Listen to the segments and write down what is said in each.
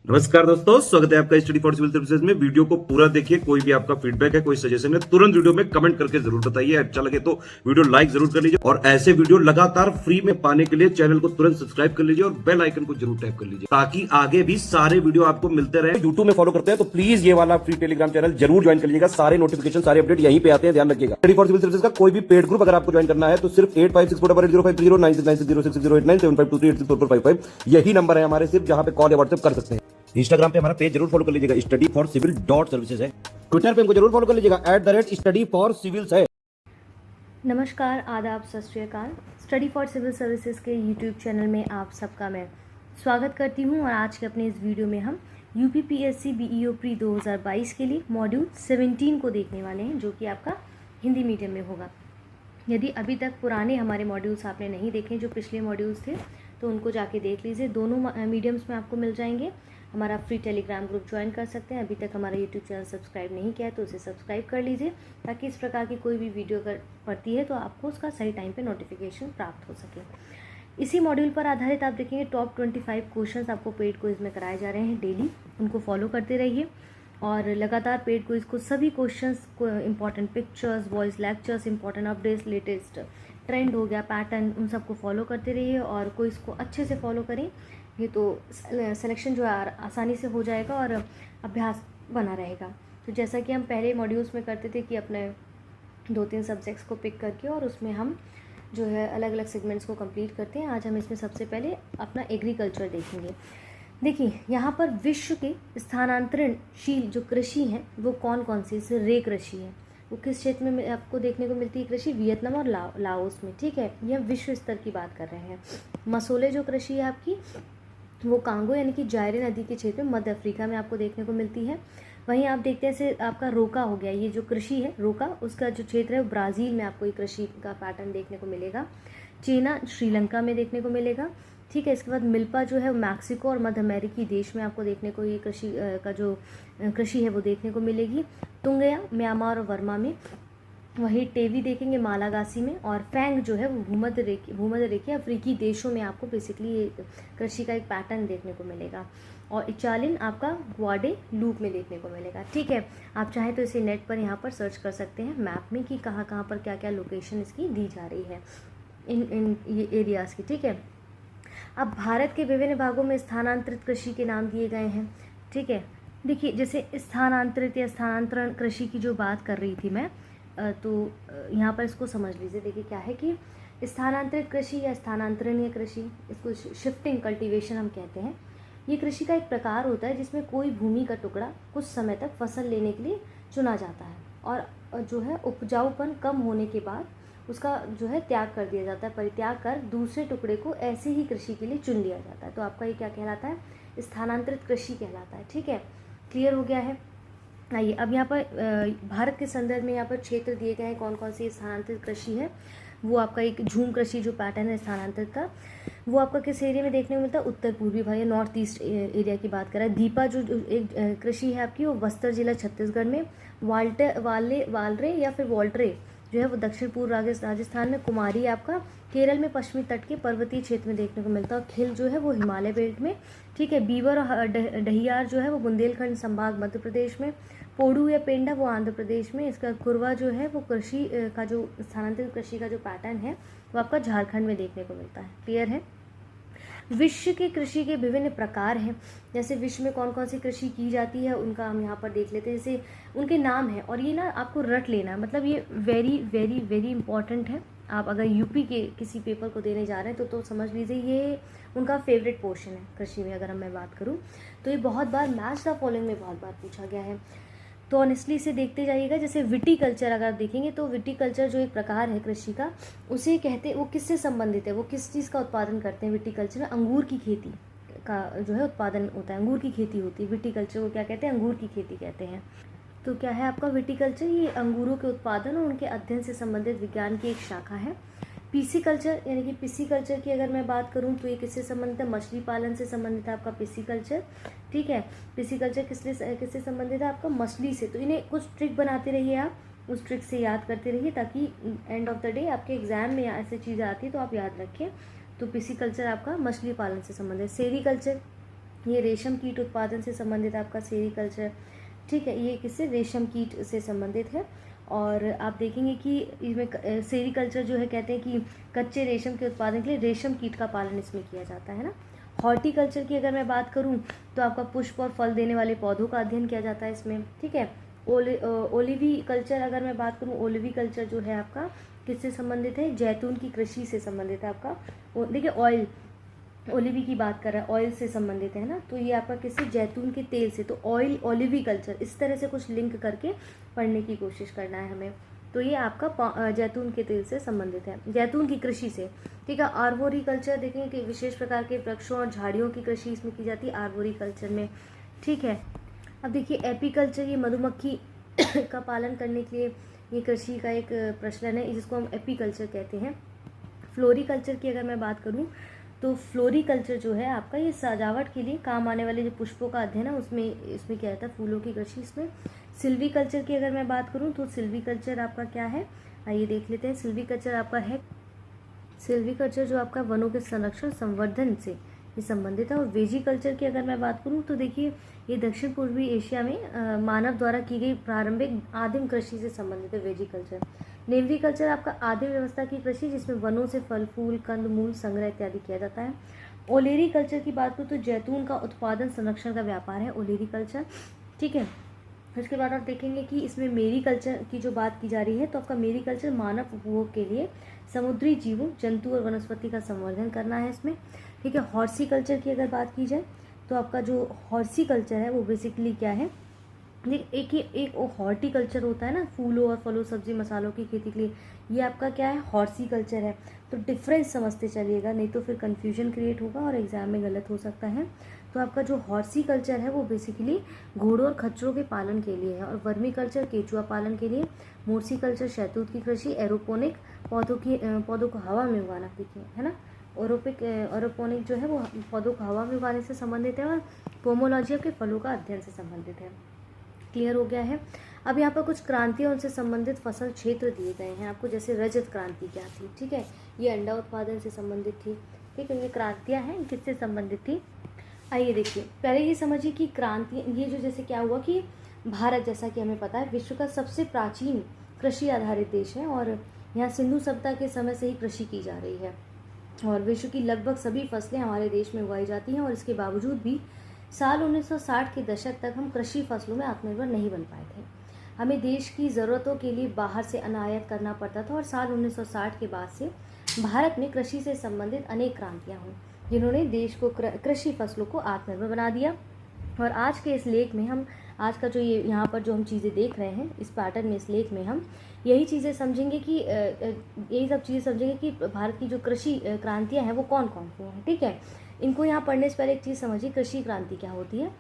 नमस्कार दोस्तों, स्वागत है आपका स्टडी फॉर सिविल सर्विसेज में। वीडियो को पूरा देखिए। कोई भी आपका फीडबैक है, कोई सजेशन है, तुरंत वीडियो में कमेंट करके जरूर बताइए। अच्छा लगे तो वीडियो लाइक जरूर कर लीजिए और ऐसे वीडियो लगातार फ्री में पाने के लिए चैनल को तुरंत सब्सक्राइब कर लीजिए और बेल आइकन को जरूर टैप कर लीजिए ताकि आगे भी सारे वीडियो आपको मिलते रहे। यूट्यूब में फॉलो करते हैं तो प्लीज ये वाला फ्री टेलीग्राम चैनल जरूर ज्वाइन कर लीजिएगा। सारे नोटिफिकेशन, सारे अपडेट यहीं पे आते हैं, ध्यान रखिएगा। स्टडी फॉर सिविल सर्विसेज का कोई भी पेड ग्रुप अगर आपको ज्वाइन करना है तो सिर्फ 856480560660897523864455 यही नंबर है हमारे, सिर्फ जहां पे कॉल या व्हाट्सएप कर सकते हैं। इंस्टाग्राम पे हमारा पेज जरूर फॉलो कर लीजिएगा, स्टडी फॉर सिविल .सर्विसेज है। ट्विटर पे हमको जरूर फॉलो कर लीजिएगा, @स्टडी फॉर सिविल्स है। नमस्कार, आदाब, सत श्री अकाल। स्टडी फॉर सिविल सर्विसेज के यूट्यूब चैनल में आप सबका मैं स्वागत करती हूं और आज के अपने इस वीडियो में हम यूपीपीएससी बीईओ प्री 2022 के लिए मॉड्यूल 17 को देखने वाले हैं, जो कि आपका हिंदी मीडियम में होगा। यदि अभी तक पुराने हमारे मॉड्यूल्स आपने नहीं देखे, जो पिछले मॉड्यूल्स थे, तो उनको जाके देख लीजिए। दोनों मीडियम्स में आपको मिल जाएंगे। हमारा फ्री टेलीग्राम ग्रुप ज्वाइन कर सकते हैं। अभी तक हमारा यूट्यूब चैनल सब्सक्राइब नहीं किया है तो उसे सब्सक्राइब कर लीजिए, ताकि इस प्रकार की कोई भी वीडियो अगर पड़ती है तो आपको उसका सही टाइम पे नोटिफिकेशन प्राप्त हो सके। इसी मॉड्यूल पर आधारित आप देखेंगे टॉप 25 क्वेश्चंस आपको पेड क्विज में कराए जा रहे हैं डेली। उनको फॉलो करते रहिए और लगातार पेड क्विज को सभी क्वेश्चंस को, important pictures, voice lectures, important updates, latest trend हो गया, पैटर्न, उन सबको फॉलो करते रहिए और क्विज को अच्छे से फॉलो करें। ये तो सिलेक्शन जो है आसानी से हो जाएगा और अभ्यास बना रहेगा। तो जैसा कि हम पहले मॉड्यूल्स में करते थे कि अपने 2-3 सब्जेक्ट्स को पिक करके और उसमें हम जो है अलग अलग सेगमेंट्स को कंप्लीट करते हैं। आज हम इसमें सबसे पहले अपना एग्रीकल्चर देखेंगे। देखिए, यहाँ पर विश्व के स्थानांतरणशील जो कृषि हैं वो कौन कौन सी, जैसे रे कृषि है, वो किस क्षेत्र में आपको देखने को मिलती है कृषि? वियतनाम और लाओस में। ठीक है, यह विश्व स्तर की बात कर रहे हैं। मसोले जो कृषि है आपकी, वो कांगो यानी कि जायरे नदी के क्षेत्र में मध्य अफ्रीका में आपको देखने को मिलती है। वहीं आप देखते हैं जैसे आपका रोका हो गया, ये जो कृषि है रोका, उसका जो क्षेत्र है वो ब्राज़ील में आपको ये कृषि का पैटर्न देखने को मिलेगा। चीना श्रीलंका में देखने को मिलेगा। ठीक है, इसके बाद मिल्पा जो है वो मैक्सिको और मध्य अमेरिकी देश में आपको देखने को ये कृषि का जो कृषि है वो देखने को मिलेगी। तुंगया म्यांमार और वर्मा में। वहीं टेवी देखेंगे मालागासी में। और फैंग जो है वो भूमध्य रेखीय अफ्रीकी देशों में आपको बेसिकली ये कृषि का एक पैटर्न देखने को मिलेगा। और इचालिन आपका ग्वाडे लूप में देखने को मिलेगा। ठीक है, आप चाहें तो इसे नेट पर यहाँ पर सर्च कर सकते हैं मैप में कि कहाँ कहाँ पर क्या क्या लोकेशन इसकी दी जा रही है इन ये एरियाज़ की। ठीक है, अब भारत के विभिन्न भागों में स्थानांतरित कृषि के नाम दिए गए हैं। ठीक है, देखिए जैसे स्थानांतरित या स्थानांतरण कृषि की जो बात कर रही थी मैं, तो यहाँ पर इसको समझ लीजिए। देखिए क्या है कि स्थानांतरित कृषि या स्थानांतरणीय कृषि, इसको शिफ्टिंग कल्टीवेशन हम कहते हैं। ये कृषि का एक प्रकार होता है जिसमें कोई भूमि का टुकड़ा कुछ समय तक फसल लेने के लिए चुना जाता है और जो है उपजाऊपन कम होने के बाद उसका जो है त्याग कर दिया जाता है, परित्याग कर दूसरे टुकड़े को ऐसे ही कृषि के लिए चुन लिया जाता है। तो आपका ये क्या कहलाता है? स्थानांतरित कृषि कहलाता है। ठीक है, क्लियर हो गया है? आइए अब यहाँ पर भारत के संदर्भ में यहाँ पर क्षेत्र दिए गए हैं कौन कौन सी स्थानांतरित कृषि है। वो आपका एक झूम कृषि जो पैटर्न है स्थानांतरित का, वो आपका किस एरिया में देखने को मिलता है? उत्तर पूर्वी भाग या नॉर्थ ईस्ट एरिया की बात करें। दीपा जो एक कृषि है आपकी, वो बस्तर जिला छत्तीसगढ़ में। वालरे या फिर वॉल्ट्रे जो है वो दक्षिण पूर्व राजस्थान में। कुमारी आपका केरल में पश्चिमी तट के पर्वतीय क्षेत्र में देखने को मिलता है। और खिल जो है वो हिमालय बेल्ट में। ठीक है, बीवर और डहियार जो है वो बुंदेलखंड संभाग मध्य प्रदेश में। पोडू या पेंडा वो आंध्र प्रदेश में। इसका कुरवा जो है वो कृषि का जो स्थानांतरित कृषि का जो पैटर्न है वो आपका झारखंड में देखने को मिलता है। क्लियर है? विश्व के कृषि के विभिन्न प्रकार हैं। जैसे विश्व में कौन कौन सी कृषि की जाती है उनका हम यहाँ पर देख लेते हैं। जैसे उनके नाम हैं और ये ना आपको रट लेना है, मतलब ये वेरी वेरी वेरी इंपॉर्टेंट है। आप अगर यूपी के किसी पेपर को देने जा रहे हैं तो समझ लीजिए ये उनका फेवरेट पोर्शन है कृषि में। अगर मैं बात करूँ तो ये बहुत बार मैच द फॉलोइंग में बहुत बार पूछा गया है, तो ऑनेस्टली इसे देखते जाइएगा। जैसे विटीकल्चर अगर आप देखेंगे तो विटीकल्चर जो एक प्रकार है कृषि का, उसे कहते हैं, वो किससे संबंधित है, वो किस चीज़ का उत्पादन करते हैं? विटीकल्चर में अंगूर की खेती का जो है उत्पादन होता है, अंगूर की खेती होती है। विटीकल्चर को क्या कहते हैं? अंगूर की खेती कहते हैं। तो क्या है आपका विटीकल्चर? ये अंगूरों के उत्पादन और उनके अध्ययन से संबंधित विज्ञान की एक शाखा है। पीसीकल्चर यानी कि पिसीकल्चर की अगर मैं बात करूं तो ये किससे संबंधित है? मछली पालन से संबंधित है आपका पिसीकल्चर। ठीक है, पिसीकल्चर किससे संबंधित है? आपका मछली से। तो इन्हें कुछ ट्रिक बनाते रहिए, आप उस ट्रिक से याद करते रहिए ताकि एंड ऑफ द डे आपके एग्जाम में ऐसी चीज़ें आती है तो आप याद रखें। तो पिसीकल्चर आपका मछली पालन से संबंधित। सेरीकल्चर ये रेशम कीट उत्पादन से संबंधित आपका सेरीकल्चर, ठीक है, ये किससे, रेशम कीट से संबंधित है। और आप देखेंगे कि इसमें सेरीकल्चर जो है, कहते हैं कि कच्चे रेशम के उत्पादन के लिए रेशम कीट का पालन इसमें किया जाता है ना। हॉर्टिकल्चर की अगर मैं बात करूं तो आपका पुष्प और फल देने वाले पौधों का अध्ययन किया जाता है इसमें, ठीक है। ओलिवी कल्चर अगर मैं बात करूं, ओलिवी कल्चर जो है आपका किससे संबंधित है, जैतून की कृषि से संबंधित है आपका। देखिए ऑयल, ओलिवी की बात कर रहा है, ऑयल से संबंधित है ना, तो ये आपका किससे, जैतून के तेल से। तो ऑयल, ओलिवी कल्चर, इस तरह से कुछ लिंक करके पढ़ने की कोशिश करना है हमें। तो ये आपका जैतून के तेल से संबंधित है, जैतून की कृषि से, ठीक है। आर्बोरिकल्चर देखेंगे कि विशेष प्रकार के वृक्षों और झाड़ियों की कृषि इसमें की जाती है आर्बोरिकल्चर में, ठीक है। अब देखिए एपीकल्चर, ये मधुमक्खी का पालन करने के लिए ये कृषि का एक प्रचलन है, जिसको हम एपीकल्चर कहते हैं। फ्लोरिकल्चर की अगर मैं बात करूं तो फ्लोरिकल्चर जो है आपका, ये सजावट के लिए काम आने वाले जो पुष्पों का अध्ययन है उसमें इसमें क्या रहता है, फूलों की कृषि इसमें। सिल्वीकल्चर की अगर मैं बात करूं तो सिल्वीकल्चर आपका क्या है, आइए देख लेते हैं। सिल्वीकल्चर आपका है, सिल्वीकल्चर जो आपका वनों के संरक्षण संवर्धन से ये संबंधित है। और वेजिकल्चर की अगर मैं बात करूं तो देखिए ये दक्षिण पूर्वी एशिया में मानव द्वारा की गई प्रारंभिक आदिम कृषि से संबंधित है वेजिकल्चर। नेवरीकल्चर आपका आदिम व्यवस्था की कृषि, जिसमें वनों से फल फूल कंद मूल संग्रह इत्यादि किया जाता है। ओलेरी कल्चर की बात करूँ तो जैतून का उत्पादन संरक्षण का व्यापार है ओलेरी कल्चर, ठीक है। उसके बाद आप देखेंगे कि इसमें मेरीकल्चर की जो बात की जा रही है, तो आपका मेरीकल्चर मानव उपभोग के लिए समुद्री जीवों, जंतु और वनस्पति का संवर्धन करना है इसमें, ठीक है। हॉर्सिकल्चर की अगर बात की जाए तो आपका जो हॉर्सिकल्चर है वो बेसिकली क्या है, एक हॉर्टिकल्चर होता है ना, फूलों और फलों सब्जी मसालों की खेती के लिए, ये आपका क्या है, हॉर्सिकल्चर है। तो डिफरेंस समझते चलिएगा, नहीं तो फिर कंफ्यूजन क्रिएट होगा और एग्जाम में गलत हो सकता है। तो आपका जो हॉर्सिकल्चर है वो बेसिकली घोड़ों और खच्चरों के पालन के लिए है। और वर्मी कल्चर केचुआ पालन के लिए। मोर्सिकल्चर शहतूत की कृषि। एरोपोनिक पौधों को हवा में उगाना, देखिए है ना, एरोपोनिक जो है वो पौधों को हवा में उगाने से संबंधित है। और पोमोलॉजी के फलों का अध्ययन से संबंधित है। क्लियर हो गया है। अब यहाँ पर कुछ क्रांतियाँ उनसे संबंधित फसल क्षेत्र दिए गए हैं आपको, जैसे रजत क्रांति क्या थी, ठीक है, ये अंडा उत्पादन से संबंधित थी, ठीक है। ये क्रांतियाँ हैं किससे संबंधित थी, आइए देखिए। पहले ये समझिए कि क्रांति, ये जो जैसे क्या हुआ कि भारत, जैसा कि हमें पता है, विश्व का सबसे प्राचीन कृषि आधारित देश है और यहाँ सिंधु सभ्यता के समय से ही कृषि की जा रही है और विश्व की लगभग सभी फसलें हमारे देश में उगाई जाती हैं। और इसके बावजूद भी साल 1960 के दशक तक हम कृषि फसलों में आत्मनिर्भर नहीं बन पाए थे। हमें देश की ज़रूरतों के लिए बाहर से अनायात करना पड़ता था। और साल 1960 के बाद से भारत में कृषि से संबंधित अनेक क्रांतियाँ हुई, जिन्होंने देश को कृषि फसलों को आत्मनिर्भर बना दिया। और आज के इस लेख में हम, आज का जो ये यहाँ पर जो हम चीज़ें देख रहे हैं इस पैटर्न में, इस लेख में हम यही चीज़ें समझेंगे कि यही सब चीज़ें समझेंगे कि भारत की जो कृषि क्रांतियाँ हैं वो कौन कौन सी हैं, ठीक है। इनको यहाँ पढ़ने से पहले एक चीज़ समझिए, कृषि क्रांति क्या होती है।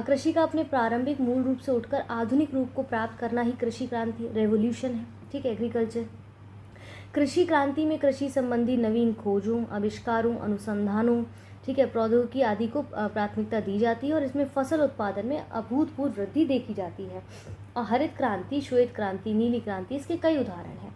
कृषि का अपने प्रारंभिक मूल रूप से उठकर आधुनिक रूप को प्राप्त करना ही कृषि क्रांति, रेवोल्यूशन है, ठीक है, एग्रीकल्चर। कृषि क्रांति में कृषि संबंधी नवीन खोजों, आविष्कारों, अनुसंधानों, ठीक है, प्रौद्योगिकी आदि को प्राथमिकता दी जाती है और इसमें फसल उत्पादन में अभूतपूर्व वृद्धि देखी जाती है। और हरित क्रांति, श्वेत क्रांति, नीली क्रांति, इसके कई उदाहरण हैं,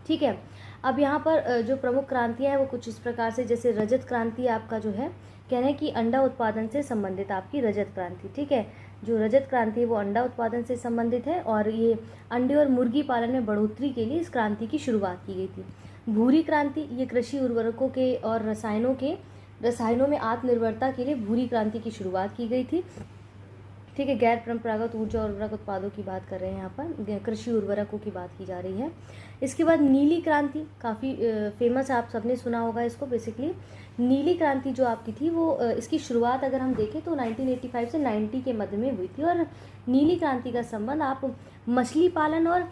ठीक है। अब यहाँ पर जो प्रमुख क्रांतियाँ हैं वो कुछ इस प्रकार से, जैसे रजत क्रांति आपका जो है, कह रहे हैं कि अंडा उत्पादन से संबंधित आपकी रजत क्रांति, ठीक है। जो रजत क्रांति है वो अंडा उत्पादन से संबंधित है और ये अंडे और मुर्गी पालन में बढ़ोतरी के लिए इस क्रांति की शुरुआत की गई थी। भूरी क्रांति, ये कृषि उर्वरकों के और रसायनों में आत्मनिर्भरता के लिए भूरी क्रांति की शुरुआत की गई थी, ठीक है। गैर परंपरागत ऊर्जा और उर्वरक उत्पादों की बात कर रहे हैं यहाँ पर, कृषि उर्वरकों की बात की जा रही है। इसके बाद नीली क्रांति, काफ़ी फेमस है, आप सबने सुना होगा इसको। बेसिकली नीली क्रांति जो आपकी थी वो इसकी शुरुआत अगर हम देखें तो 1985 से 90 के मध्य में हुई थी। और नीली क्रांति का संबंध आप मछली पालन और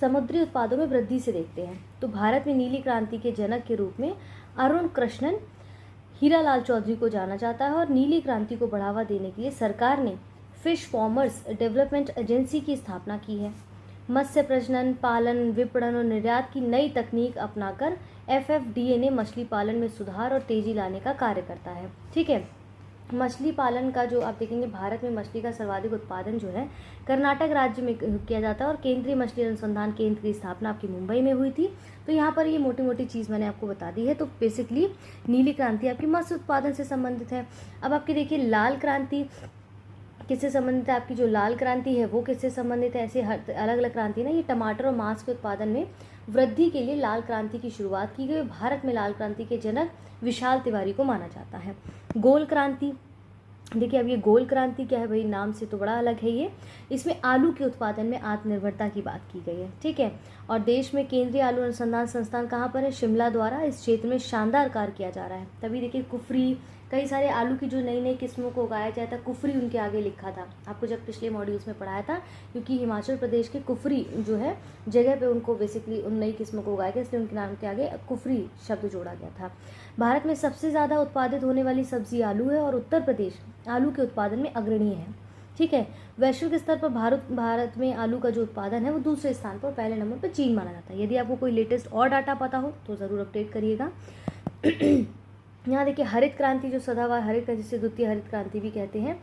समुद्री उत्पादों में वृद्धि से देखते हैं। तो भारत में नीली क्रांति के जनक के रूप में अरुण कृष्णन हीरालाल चौधरी को जाना जाता है। और नीली क्रांति को बढ़ावा देने के लिए सरकार ने फिश फार्मर्स डेवलपमेंट एजेंसी की स्थापना की है। मत्स्य प्रजनन, पालन, विपणन और निर्यात की नई तकनीक अपनाकर FFDA ने मछली पालन में सुधार और तेजी लाने का कार्य करता है, ठीक है। मछली पालन का जो आप देखेंगे, भारत में मछली का सर्वाधिक उत्पादन जो है कर्नाटक राज्य में किया जाता है और केंद्रीय मछली अनुसंधान केंद्र की स्थापना आपकी मुंबई में हुई थी। तो यहाँ पर ये मोटी मोटी चीज़ मैंने आपको बता दी है। तो बेसिकली नीली क्रांति आपकी मत्स्य उत्पादन से संबंधित है। अब आपकी देखिए लाल क्रांति किससे संबंधित है, आपकी जो लाल क्रांति है वो किससे संबंधित है। ऐसे हर अलग अलग क्रांति ना, ये टमाटर और मांस के उत्पादन में वृद्धि के लिए लाल क्रांति की शुरुआत की गई। भारत में लाल क्रांति के जनक विशाल तिवारी को माना जाता है। गोल क्रांति, देखिए अब ये गोल क्रांति क्या है भाई, नाम से तो बड़ा अलग है ये। इसमें आलू के उत्पादन में आत्मनिर्भरता की बात की गई है, ठीक है। और देश में केंद्रीय आलू अनुसंधान संस्थान कहाँ पर है, शिमला द्वारा इस क्षेत्र में शानदार कार्य किया जा रहा है। तभी देखिए कुफरी, कई सारे आलू की जो नई नई किस्मों को उगाया जाता है, कुफरी उनके आगे लिखा था, आपको जब पिछले मॉड्यूल्स में पढ़ाया था, क्योंकि हिमाचल प्रदेश के कुफरी जो है जगह पे उनको बेसिकली उन नई किस्मों को उगाया गया, इसलिए उनके नाम के आगे कुफरी शब्द जोड़ा गया था। भारत में सबसे ज़्यादा उत्पादित होने वाली सब्जी आलू है और उत्तर प्रदेश आलू के उत्पादन में अग्रणी है, ठीक है। वैश्विक स्तर पर भारत में आलू का जो उत्पादन है वो दूसरे स्थान पर, पहले नंबर पर चीन माना जाता है। यदि आपको कोई लेटेस्ट और डाटा पता हो तो ज़रूर अपडेट करिएगा। यहाँ देखिए हरित क्रांति, जो सदाबहार हरित क्रांति, जिसे द्वितीय हरित क्रांति भी कहते हैं।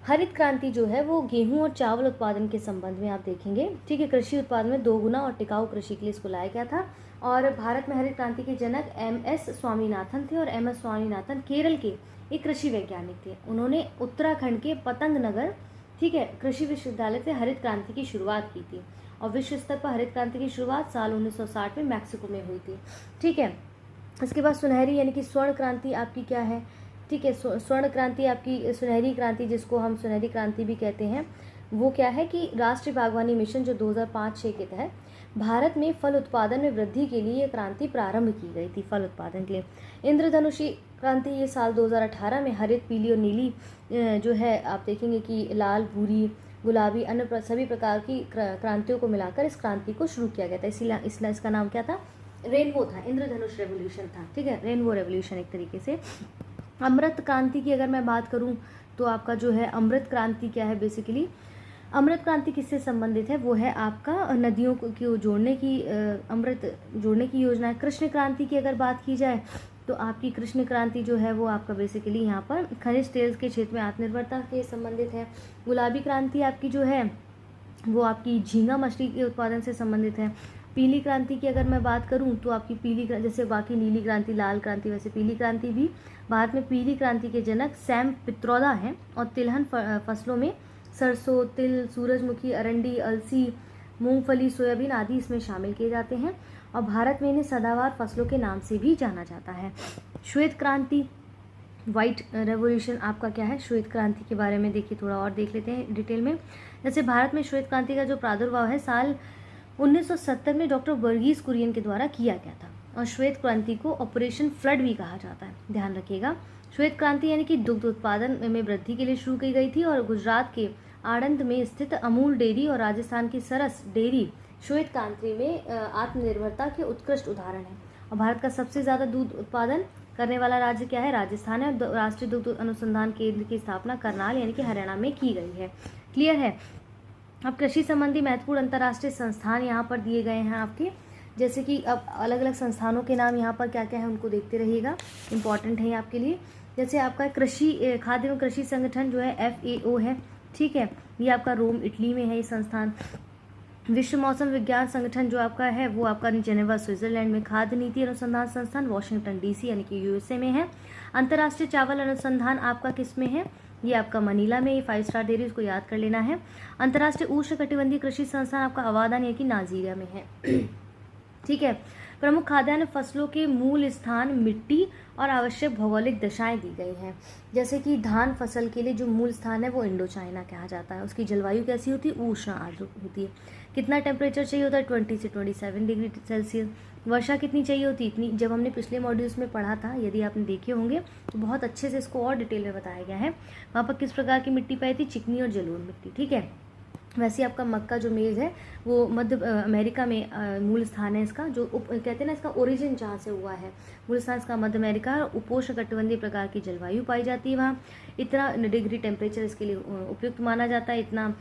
हरित क्रांति जो है वो गेहूं और चावल उत्पादन के संबंध में आप देखेंगे, ठीक है। कृषि उत्पादन में दोगुना और टिकाऊ कृषि के लिए इसको लाया गया था। और भारत में हरित क्रांति के जनक MS स्वामीनाथन थे। और MS स्वामीनाथन केरल के एक कृषि वैज्ञानिक थे। उन्होंने उत्तराखंड के पतंग नगर, ठीक है, कृषि विश्वविद्यालय से हरित क्रांति की शुरुआत की थी। और विश्व स्तर पर हरित क्रांति की शुरुआत साल 1960 में मैक्सिको में हुई थी, ठीक है। इसके बाद सुनहरी यानी कि स्वर्ण क्रांति आपकी क्या है, ठीक है। स्वर्ण क्रांति आपकी सुनहरी क्रांति, जिसको हम सुनहरी क्रांति भी कहते हैं, वो क्या है कि राष्ट्रीय बागवानी मिशन जो 2005-06 के तहत भारत में फल उत्पादन में वृद्धि के लिए ये क्रांति प्रारंभ की गई थी, फल उत्पादन के लिए। इंद्रधनुषी क्रांति ये साल 2018 में हरित, पीली और नीली जो है आप देखेंगे कि लाल, भूरी, गुलाबी, अन्य सभी प्रकार की क्रांतियों को मिलाकर इस क्रांति को शुरू किया गया था। इसीलिए इसका नाम क्या था, रेनबो था, इंद्रधनुष रेवोल्यूशन था, ठीक है, रेनबो रेवोल्यूशन एक तरीके से। अमृत क्रांति की अगर मैं बात करूं तो आपका जो है अमृत क्रांति क्या है, बेसिकली अमृत क्रांति किससे संबंधित है, वो है आपका नदियों को जोड़ने की, अमृत जोड़ने की योजना है। कृष्ण क्रांति की अगर बात की जाए तो आपकी कृष्ण क्रांति जो है वो आपका बेसिकली यहाँ पर खनिज तेल के क्षेत्र में आत्मनिर्भरता के संबंधित है। गुलाबी क्रांति आपकी जो है वो आपकी झींगा मछली के उत्पादन से संबंधित है। पीली क्रांति की अगर मैं बात करूं तो आपकी पीली, जैसे बाकी नीली क्रांति, लाल क्रांति, वैसे पीली क्रांति भी। भारत में पीली क्रांति के जनक सैम पित्रोदा हैं। और तिलहन फसलों में सरसों, तिल, सूरजमुखी, अरंडी, अलसी, मूंगफली, सोयाबीन आदि इसमें शामिल किए जाते हैं। और भारत में इन्हें सदाबहार फसलों के नाम से भी जाना जाता है। श्वेत क्रांति, व्हाइट रेवोल्यूशन आपका क्या है, श्वेत क्रांति के बारे में देखिए, थोड़ा और देख लेते हैं डिटेल में। जैसे भारत में श्वेत क्रांति का जो प्रादुर्भाव है साल 1970 में डॉक्टर वर्गीस कुरियन के द्वारा किया गया था। और श्वेत क्रांति को ऑपरेशन फ्लड भी कहा जाता है, ध्यान रखिएगा। श्वेत क्रांति यानी कि दुग्ध उत्पादन में वृद्धि के लिए शुरू की गई थी। और गुजरात के आणंद में स्थित अमूल डेयरी और राजस्थान की सरस डेयरी श्वेत क्रांति में आत्मनिर्भरता के उत्कृष्ट उदाहरण है। और भारत का सबसे ज़्यादा दूध उत्पादन करने वाला राज्य क्या है, राजस्थान है। राष्ट्रीय दुग्ध अनुसंधान केंद्र की स्थापना करनाल यानी कि हरियाणा में की गई है। क्लियर है। अब कृषि संबंधी महत्वपूर्ण अंतर्राष्ट्रीय संस्थान यहाँ पर दिए गए हैं आपके, जैसे कि अब अलग अलग संस्थानों के नाम यहाँ पर क्या क्या है उनको देखते रहिएगा, इंपॉर्टेंट है आपके लिए। जैसे आपका कृषि खाद्य एवं कृषि संगठन जो है FAO है, ठीक है, ये आपका रोम इटली में है ये संस्थान। विश्व मौसम विज्ञान संगठन जो आपका है वो आपका जेनेवा स्विट्जरलैंड में। खाद्य नीति अनुसंधान संस्थान वाशिंगटन DC यानी कि USA में है। अंतर्राष्ट्रीय चावल अनुसंधान आपका किस में है, ये आपका मनीला में, ये 5 स्टार डेयरी, उसको याद कर लेना है। अंतर्राष्ट्रीय उष्णकटिबंधीय कृषि संस्थान आपका अवादान यानी कि नाइजीरिया में है, ठीक है। प्रमुख खाद्यान्न फसलों के मूल स्थान, मिट्टी और आवश्यक भौगोलिक दशाएं दी गई हैं। जैसे कि धान फसल के लिए जो मूल स्थान है वो इंडो चाइना कहा जाता है। उसकी जलवायु कैसी होती है, उष्ण आर्द्र होती है। कितना टेम्परेचर चाहिए होता है, 20 से 27 डिग्री सेल्सियस। वर्षा कितनी चाहिए होती है, इतनी। जब हमने पिछले मॉड्यूल्स में पढ़ा था, यदि आपने देखे होंगे तो बहुत अच्छे से इसको और डिटेल में बताया गया है। वहाँ पर किस प्रकार की मिट्टी पाई थी, चिकनी और जलोढ़ मिट्टी, ठीक है। वैसे आपका मक्का जो मेज है वो मध्य अमेरिका में मूल स्थान है इसका, जो कहते हैं ना इसका ओरिजिन जहाँ से हुआ है, मूल स्थान इसका मध्य अमेरिका है। उपोष्णकटिबंधीय प्रकार की जलवायु पाई जाती है वहाँ। इतना डिग्री टेम्परेचर इसके लिए उपयुक्त माना जाता है। इतना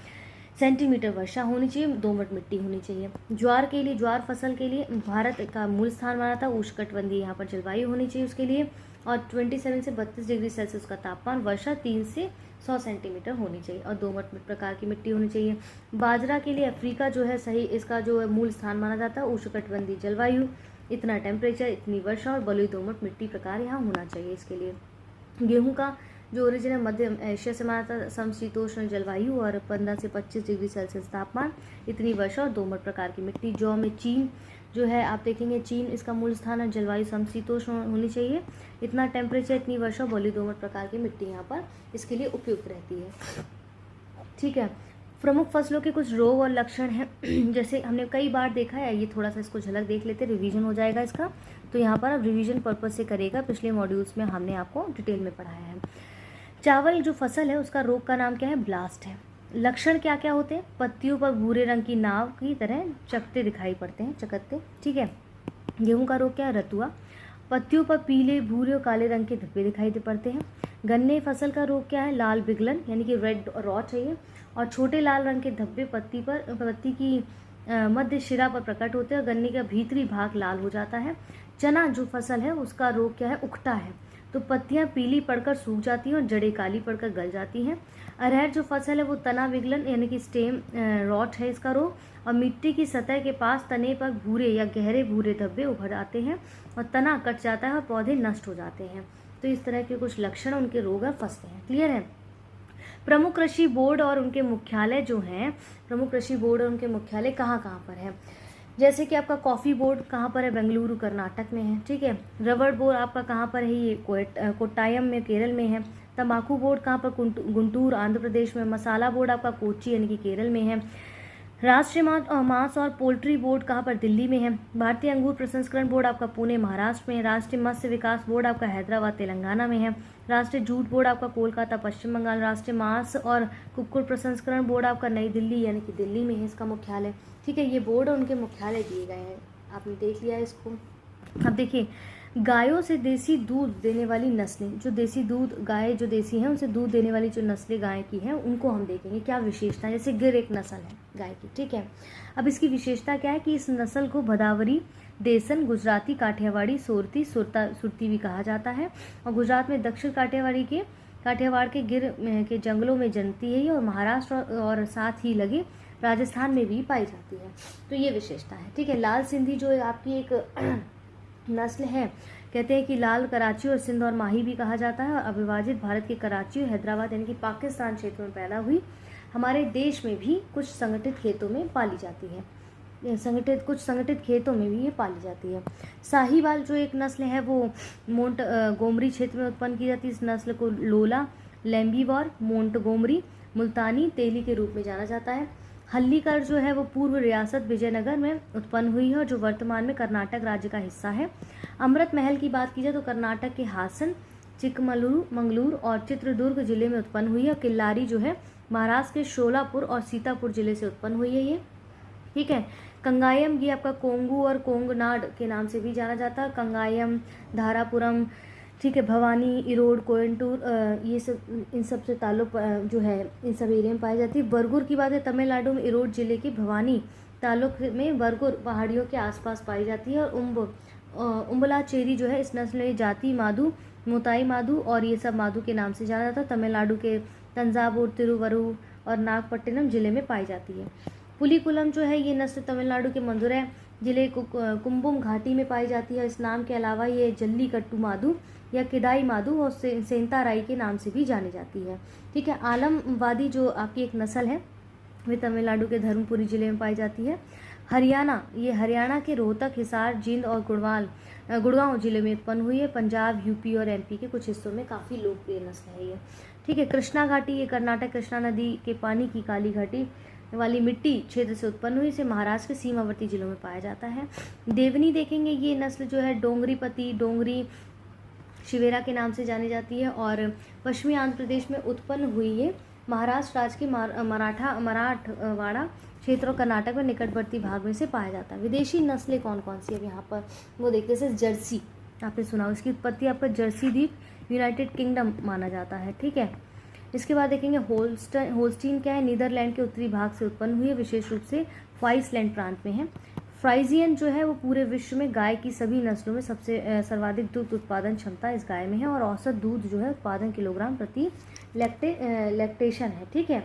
सेंटीमीटर वर्षा होनी चाहिए, दोमट मिट्टी होनी चाहिए। ज्वार के लिए, ज्वार फसल के लिए भारत का मूल स्थान माना था, उष्णकटिबंधीय यहाँ पर जलवायु होनी चाहिए उसके लिए। और 27 से 32 डिग्री सेल्सियस का तापमान। वर्षा 3 से 100 सेंटीमीटर होनी चाहिए और दोमट प्रकार की मिट्टी होनी चाहिए। बाजरा के लिए अफ्रीका जो है सही, इसका जो है मूल स्थान माना जाता है। उष्णकटिबंधीय जलवायु, इतना टेम्परेचर, इतनी वर्षा और बलुई दोमट मिट्टी प्रकार यहाँ होना चाहिए इसके लिए। गेहूं का जो ओरिजिन है मध्य एशिया से माना था, समशीतोष्ण जलवायु और 15 से 25 डिग्री सेल्सियस तापमान, इतनी वर्षा और दोमट प्रकार की मिट्टी। जौ में चीन जो है आप देखेंगे, चीन इसका मूल स्थान है। जलवायु समशीतोष्ण होनी चाहिए, इतना टेम्परेचर, इतनी वर्षा, बलुई दोमट प्रकार की मिट्टी यहाँ पर इसके लिए उपयुक्त रहती है। ठीक है, प्रमुख फसलों के कुछ रोग और लक्षण हैं जैसे हमने कई बार देखा है, ये थोड़ा सा इसको झलक देख लेते, रिवीजन हो जाएगा इसका। तो यहाँ पर अब रिवीजन पर्पज से करेगा, पिछले मॉड्यूल्स में हमने आपको डिटेल में पढ़ाया है। चावल जो फसल है उसका रोग का नाम क्या है? ब्लास्ट है। लक्षण क्या क्या होते हैं? पत्तियों पर भूरे रंग की नाव की तरह चकत्ते दिखाई पड़ते हैं, चकत्ते। ठीक है। गेहूं का रोग क्या है? रतुआ। पत्तियों पर पीले, भूरे और काले रंग के धब्बे दिखाई पड़ते हैं। गन्ने फसल का रोग क्या है? लाल बिगलन, यानी कि रेड रॉट है ये, और छोटे लाल रंग के धब्बे पत्ती की मध्य शिरा पर प्रकट होते हैं और गन्ने का भीतरी भाग लाल हो जाता है। चना जो फसल है उसका रोग क्या है? उकटा है, तो पत्तियां पीली पड़कर सूख जाती हैं और जड़ें काली पड़कर गल जाती हैं। अरहर जो फसल है वो तना विगलन यानी कि स्टेम रॉट है इसका रोग, और मिट्टी की सतह के पास तने पर भूरे या गहरे भूरे धब्बे उभर आते हैं और तना कट जाता है और पौधे नष्ट हो जाते हैं। तो इस तरह के कुछ लक्षण उनके रोग और फसलें हैं। क्लियर है। प्रमुख कृषि बोर्ड और उनके मुख्यालय जो हैं, प्रमुख कृषि बोर्ड और उनके मुख्यालय कहाँ कहाँ पर है? जैसे कि आपका कॉफ़ी बोर्ड कहाँ पर है? बेंगलुरु कर्नाटक में है। ठीक है। रबड़ बोर्ड आपका कहाँ पर है? ये कोट्टायम में केरल में है। तंबाकू बोर्ड कहाँ पर? गुंटूर आंध्र प्रदेश में। मसाला बोर्ड आपका कोच्चि यानी कि केरल में है। राष्ट्रीय मांस और पोल्ट्री बोर्ड कहाँ पर? दिल्ली में है। भारतीय अंगूर प्रसंस्करण बोर्ड आपका पुणे महाराष्ट्र में है। राष्ट्रीय मत्स्य विकास बोर्ड आपका हैदराबाद तेलंगाना में है। राष्ट्रीय जूट बोर्ड आपका कोलकाता पश्चिम बंगाल। राष्ट्रीय मांस और कुक्कुट प्रसंस्करण बोर्ड आपका नई दिल्ली यानी कि दिल्ली में है इसका मुख्यालय। ठीक है, ये बोर्ड और उनके मुख्यालय दिए गए हैं, आपने देख लिया इसको। अब देखिए, गायों से देसी दूध देने वाली नस्लें, जो देसी दूध गाय जो देसी हैं उनसे दूध देने वाली जो नस्लें गाय की हैं उनको हम देखेंगे क्या विशेषता है। जैसे गिर एक नस्ल है गाय की। ठीक है। अब इसकी विशेषता क्या है कि इस नस्ल को भदावरी, देसन, गुजराती, काठियावाड़ी, सोरती, सुरती भी कहा जाता है और गुजरात में दक्षिण काठियावाड़ के गिर के जंगलों में जनती है और महाराष्ट्र और साथ ही लगे राजस्थान में भी पाई जाती है। तो ये विशेषता है। ठीक है। लाल सिंधी जो आपकी एक नस्ल है, कहते हैं कि लाल कराची और सिंध और माही भी कहा जाता है और अविभाजित भारत के कराची और हैदराबाद यानी कि पाकिस्तान क्षेत्र में पैदा हुई, हमारे देश में भी कुछ संगठित खेतों में पाली जाती है। कुछ संगठित खेतों में भी ये पाली जाती है। साहीवाल जो एक नस्ल है वो गोमरी क्षेत्र में उत्पन्न की जाती है। इस नस्ल को लोला, लैम्बीवॉर, मोंटगोमरी, मुल्तानी, तेली के रूप में जाना जाता है। हल्लीकर जो है वो पूर्व रियासत विजयनगर में उत्पन्न हुई है और जो वर्तमान में कर्नाटक राज्य का हिस्सा है। अमृत महल की बात की जाए तो कर्नाटक के हासन, चिकमंगलूर और चित्रदुर्ग जिले में उत्पन्न हुई है। किल्लारी जो है महाराष्ट्र के शोलापुर और सीतापुर जिले से उत्पन्न हुई है ये। ठीक है। कंगायम ये आपका कोंगू और कोंगनाड के नाम से भी जाना जाता है। कंगायम, धारापुरम, ठीक है, भवानी, इरोड, कोयंटूर, ये सब इन सब से ताल्लुक जो है इन सब एरिया में पाई जाती है। बरगुर की बात है तमिलनाडु में इरोड जिले के भवानी तालुक में बरगुर पहाड़ियों के आसपास पाई जाती है। और उम्बला चेरी जो है इस नस्ल जाति माधु, मुताई माधु और ये सब माधु के नाम से जाना जाता है। तमिलनाडु के तंजावुर, तिरुवरुर और नागपट्टिनम जिले में पाई जाती है। पुलिकुलम जो है ये नस्ल तमिलनाडु के मदुरै जिले कुंभम घाटी में पाई जाती है। इस नाम के अलावा ये जल्लीकट्टू माधु या किदाई माधु और सेंताराई के नाम से भी जानी जाती है। ठीक है। आलमवादी जो आपकी एक नस्ल है वे तमिलनाडु के धर्मपुरी जिले में पाई जाती है। हरियाणा, ये हरियाणा के रोहतक, हिसार, जींद और गुड़गांव जिले में उत्पन्न हुई है। पंजाब, यूपी और एमपी के कुछ हिस्सों में काफ़ी लोकप्रिय नस्ल है ये। ठीक है। कृष्णा घाटी, ये कर्नाटक कृष्णा नदी के पानी की काली घाटी वाली मिट्टी क्षेत्र से उत्पन्न हुई, इसे महाराष्ट्र के सीमावर्ती जिलों में पाया जाता है। देवनी देखेंगे, ये नस्ल जो है डोंगरीपति, डोंगरी शिवेरा के नाम से जानी जाती है और पश्चिमी आंध्र प्रदेश में उत्पन्न हुई है। महाराष्ट्र राज्य के मराठवाड़ा क्षेत्र और कर्नाटक में निकटवर्ती भाग में से पाया जाता है। विदेशी नस्लें कौन कौन सी है यहाँ पर वो देखते हैं। जर्सी आपने सुना, इसकी उत्पत्ति आपका जर्सी द्वीप यूनाइटेड किंगडम माना जाता है। ठीक है। इसके बाद देखेंगे होल्स्टीन क्या है, नीदरलैंड के उत्तरी भाग से उत्पन्न हुई है, विशेष रूप से फ्राइसलैंड प्रांत में है। फ्राइजियन जो है वो पूरे विश्व में गाय की सभी नस्लों में सबसे सर्वाधिक दूध उत्पादन क्षमता इस गाय में है और औसत दूध जो है उत्पादन किलोग्राम प्रति लैक्टेशन है। ठीक है,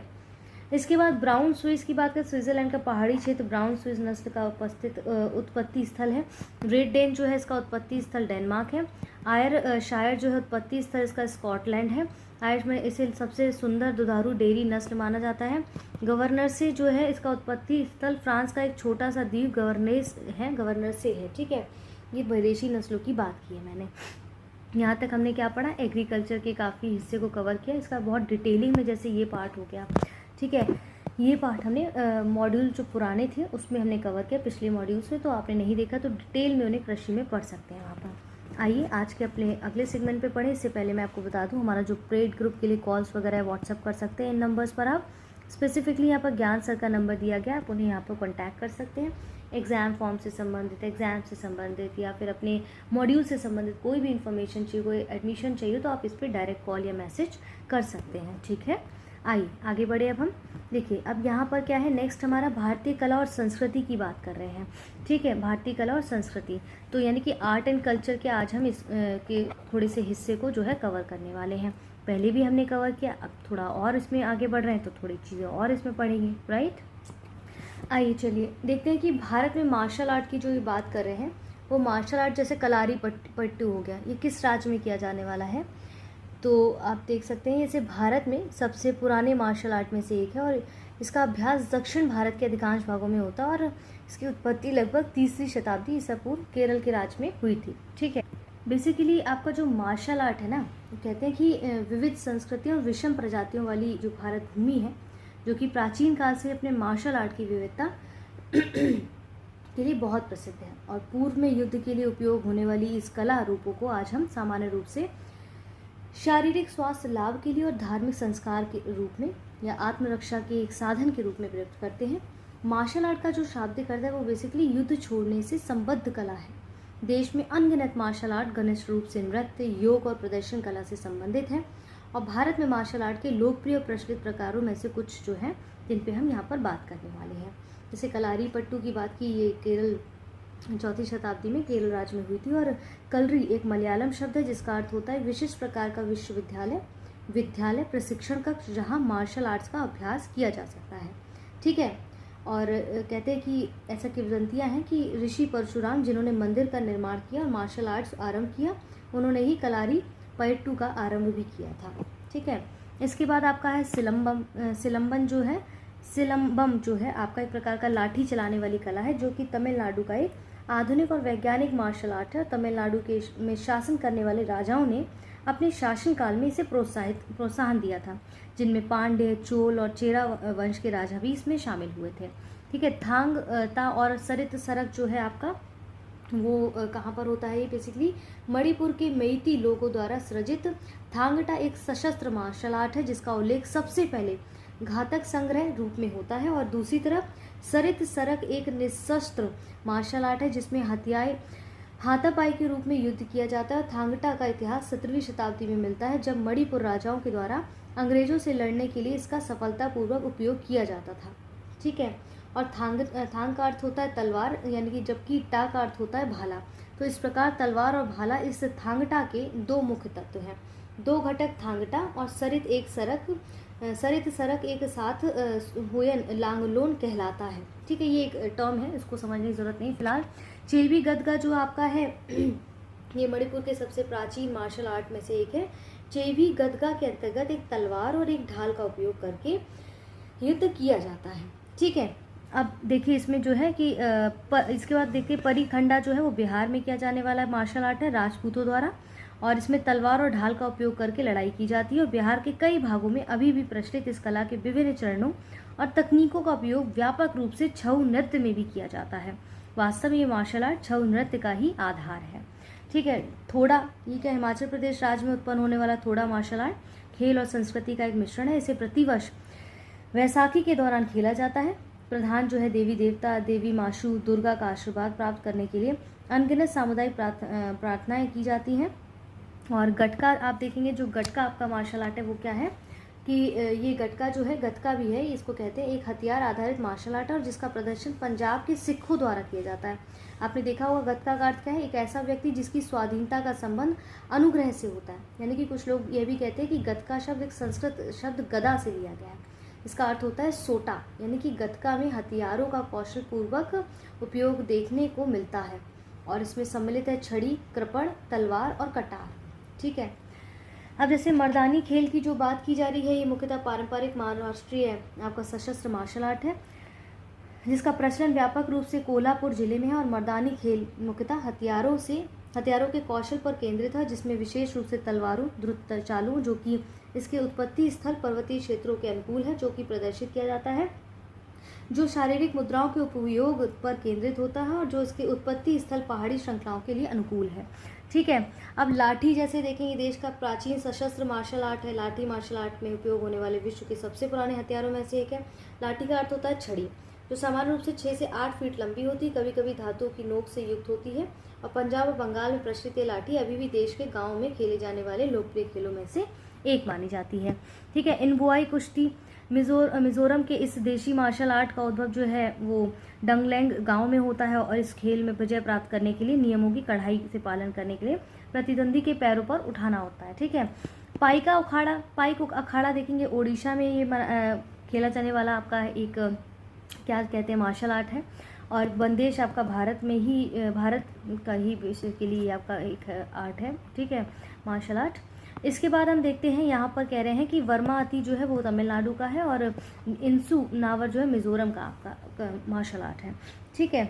इसके बाद ब्राउन स्विस की बात करें, स्विट्जरलैंड का पहाड़ी क्षेत्र ब्राउन स्विस नस्ल का उत्पत्ति स्थल है। ग्रेट डेन जो है इसका उत्पत्ति स्थल डेनमार्क है। आयर शायर जो है उत्पत्ति स्थल इसका स्कॉटलैंड है। आयर्स में इसे सबसे सुंदर दुधारू डेयरी नस्ल माना जाता है। गवर्नर से जो है इसका उत्पत्ति स्थल फ्रांस का एक छोटा सा द्वीप गवर्नर से है। ठीक है, ये विदेशी नस्लों की बात की है मैंने। यहाँ तक हमने क्या पढ़ा, एग्रीकल्चर के काफ़ी हिस्से को कवर किया, इसका बहुत डिटेलिंग में, जैसे ये पार्ट हो गया। ठीक है, ये पार्ट हमने मॉड्यूल जो पुराने थे उसमें हमने कवर किया पिछले मॉड्यूल्स में, तो आपने नहीं देखा तो डिटेल में उन्हें कृषि में पढ़ सकते हैं वहाँ पर। आइए आज के अपने अगले सेगमेंट पे पढ़ें। इससे पहले मैं आपको बता दूं, हमारा जो पेड ग्रुप के लिए कॉल्स वगैरह व्हाट्सअप कर सकते हैं इन नंबर्स पर। आप स्पेसिफिकली यहाँ पर ज्ञान सर का नंबर दिया गया, आप उन्हें यहाँ पर कॉन्टैक्ट कर सकते हैं। एग्ज़ाम फॉर्म से संबंधित, एग्ज़ाम से संबंधित या फिर अपने मॉड्यूल से संबंधित कोई भी इन्फॉर्मेशन चाहिए, कोई एडमिशन चाहिए तो आप इस पर डायरेक्ट कॉल या मैसेज कर सकते हैं। ठीक है, आइए आगे बढ़े। अब हम देखिए, अब यहाँ पर क्या है, नेक्स्ट हमारा भारतीय कला और संस्कृति की बात कर रहे हैं। ठीक है, भारतीय कला और संस्कृति, तो यानी कि आर्ट एंड कल्चर के आज हम इस के थोड़े से हिस्से को जो है कवर करने वाले हैं। पहले भी हमने कवर किया, अब थोड़ा और इसमें आगे बढ़ रहे हैं तो थोड़ी चीज़ें और इसमें पढ़ेंगे, राइट। आइए चलिए देखते हैं कि भारत में मार्शल आर्ट की जो ये बात कर रहे हैं, वो मार्शल आर्ट जैसे कलारी पट्टू हो गया, ये किस राज्य में किया जाने वाला है। तो आप देख सकते हैं इसे भारत में सबसे पुराने मार्शल आर्ट में से एक है और इसका अभ्यास दक्षिण भारत के अधिकांश भागों में होता है और इसकी उत्पत्ति लगभग 3वीं शताब्दी ईसा पूर्व केरल के राज्य में हुई थी। ठीक है, बेसिकली आपका जो मार्शल आर्ट है ना, वो कहते हैं कि विविध संस्कृतियों और विषम प्रजातियों वाली जो भारत भूमि है, जो कि प्राचीन काल से अपने मार्शल आर्ट की विविधता के लिए बहुत प्रसिद्ध है और पूर्व में युद्ध के लिए उपयोग होने वाली इस कला रूपों को आज हम सामान्य रूप से शारीरिक स्वास्थ्य लाभ के लिए और धार्मिक संस्कार के रूप में या आत्मरक्षा के एक साधन के रूप में प्रयुक्त करते हैं। मार्शल आर्ट का जो शाब्दिक अर्थ है वो बेसिकली युद्ध छोड़ने से संबद्ध कला है। देश में अनगिनत मार्शल आर्ट घनिष्ठ रूप से नृत्य, योग और प्रदर्शन कला से संबंधित है और भारत में मार्शल आर्ट के लोकप्रिय और प्रचलित प्रकारों में से कुछ जो हैं जिन पे हम यहाँ पर बात करने वाले हैं। जैसे कलारी पट्टू की बात की, ये केरल 4वीं शताब्दी में केरल राज्य में हुई थी और कलरी एक मलयालम शब्द है जिसका अर्थ होता है विशिष्ट प्रकार का विद्यालय प्रशिक्षण कक्ष जहाँ मार्शल आर्ट्स का अभ्यास किया जा सकता है। ठीक है, और कहते हैं कि ऐसा किंवदंतियाँ हैं कि ऋषि परशुराम जिन्होंने मंदिर का निर्माण किया और मार्शल आर्ट्स आरंभ किया, उन्होंने ही कलारी पयट्टू का आरंभ भी किया था। ठीक है, इसके बाद आपका है सिलंबम जो है आपका एक प्रकार का लाठी चलाने वाली कला है जो कि तमिलनाडु का एक आधुनिक और वैज्ञानिक मार्शल आर्ट है। तमिलनाडु में शासन करने वाले राजाओं ने अपने शासनकाल में इसे प्रोत्साहन दिया था, जिनमें पांड्य, चोल और चेरा वंश के राजा भी इसमें शामिल हुए थे। ठीक है, थांग ता और सरित सरक जो है आपका वो कहाँ पर होता है, ये बेसिकली मणिपुर के मेइती लोगों द्वारा सृजित थांगटा एक सशस्त्र मार्शल आर्ट है जिसका उल्लेख सबसे पहले घातक संग्रह रूप में होता है और दूसरी तरफ सरित सरक एक निशस्त्र मार्शल आर्ट है जिसमें हाथापाई के रूप में युद्ध किया जाता है। थांगटा का इतिहास 17वीं शताब्दी में मिलता है जब मणिपुर राजाओं के द्वारा अंग्रेजों से लड़ने के लिए इसका सफलतापूर्वक उपयोग किया जाता था। ठीक है, और थांग का अर्थ होता है तलवार, यानी कि जबकि टा का अर्थ होता है भाला। तो इस प्रकार तलवार और भाला इस थांगटा के दो मुख्य तत्व हैं। दो घटक थांगटा और सरित सरक एक साथ हुयन लांगलोन कहलाता है। ठीक है, ये एक टर्म है, इसको समझने की जरूरत नहीं फिलहाल। चेवी गदगा जो आपका है ये मणिपुर के सबसे प्राचीन मार्शल आर्ट में से एक है। चेवी गदगा के अंतर्गत एक तलवार और एक ढाल का उपयोग करके युद्ध किया जाता है। ठीक है, अब देखिए इसमें जो है कि इसके बाद देखिए परिखंडा जो है वो बिहार में किया जाने वाला मार्शल आर्ट है राजपूतों द्वारा और इसमें तलवार और ढाल का उपयोग करके लड़ाई की जाती है और बिहार के कई भागों में अभी भी प्रचलित इस कला के विभिन्न चरणों और तकनीकों का उपयोग व्यापक रूप से छऊ नृत्य में भी किया जाता है। वास्तव में ये मार्शल आर्ट छऊ नृत्य का ही आधार है। ठीक है, थोड़ा ये क्या हिमाचल प्रदेश राज्य में उत्पन्न होने वाला थोड़ा मार्शल आर्ट खेल और संस्कृति का एक मिश्रण है। इसे प्रतिवर्ष वैसाखी के दौरान खेला जाता है। प्रधान जो है देवी देवता देवी माशु दुर्गा का आशीर्वाद प्राप्त करने के लिए अनगिनत सामुदायिक प्रार्थनाएं की जाती हैं। और गटका आप देखेंगे, जो गटका आपका मार्शल आर्ट है वो क्या है, कि ये गटका जो है, गतका भी है, इसको कहते हैं, एक हथियार आधारित मार्शल आर्ट है और जिसका प्रदर्शन पंजाब के सिखों द्वारा किया जाता है। आपने देखा होगा गतका का अर्थ क्या है? एक ऐसा व्यक्ति जिसकी स्वाधीनता का संबंध अनुग्रह से होता है। यानी कि कुछ लोग ये भी कहते हैं कि गतका शब्द एक संस्कृत शब्द गदा से लिया गया है। इसका अर्थ होता है सोटा, यानी कि गतका में हथियारों का कौशल पूर्वक उपयोग देखने को मिलता है और इसमें सम्मिलित है छड़ी, कृपण, तलवार और कटार। ठीक है। अब जैसे मर्दानी खेल की जो बात की जा रही है, ये मुख्यतः पारंपरिक महाराष्ट्रीय आपका सशस्त्र मार्शल आर्ट है जिसका प्रचलन व्यापक रूप से कोल्हापुर जिले में है और मर्दानी खेल मुख्यतः हथियारों के कौशल पर केंद्रित है, जिसमें विशेष रूप से तलवारों, द्रुत चालों, जो कि इसके उत्पत्ति स्थल पर्वतीय क्षेत्रों के अनुकूल है, जो कि प्रदर्शित किया जाता है, जो शारीरिक मुद्राओं के उपयोग पर केंद्रित होता है और जो इसके उत्पत्ति स्थल पहाड़ी श्रृंखलाओं के लिए अनुकूल है। ठीक है। अब लाठी जैसे देखेंगे, देश का प्राचीन सशस्त्र मार्शल आर्ट है। लाठी मार्शल आर्ट में उपयोग होने वाले विश्व के सबसे पुराने हथियारों में से एक है। लाठी का अर्थ होता है छड़ी, जो सामान्य रूप से 6 से 8 फीट लंबी होती है, कभी कभी धातु की नोक से युक्त होती है और पंजाब और बंगाल में प्रचलित ये लाठी अभी भी देश के गाँव में खेले जाने वाले लोकप्रिय खेलों में से एक मानी जाती है। ठीक है। इनबुआई कुश्ती मिजोरम के इस देशी मार्शल आर्ट का उद्भव जो है वो डंगलेंग गांव में होता है और इस खेल में विजय प्राप्त करने के लिए नियमों की कड़ाई से पालन करने के लिए प्रतिद्वंदी के पैरों पर उठाना होता है। ठीक है। पाइक अखाड़ा देखेंगे, ओडिशा में ये खेला जाने वाला आपका एक क्या कहते हैं मार्शल आर्ट है और बंदेश आपका भारत का ही बेसिकली आपका एक आर्ट है। ठीक है, मार्शल आर्ट। इसके बाद हम देखते हैं यहाँ पर कह रहे हैं कि वर्माअती जो है वो तमिलनाडु का है और इंसु नावर जो है मिजोरम का आपका मार्शल आर्ट है। ठीक है,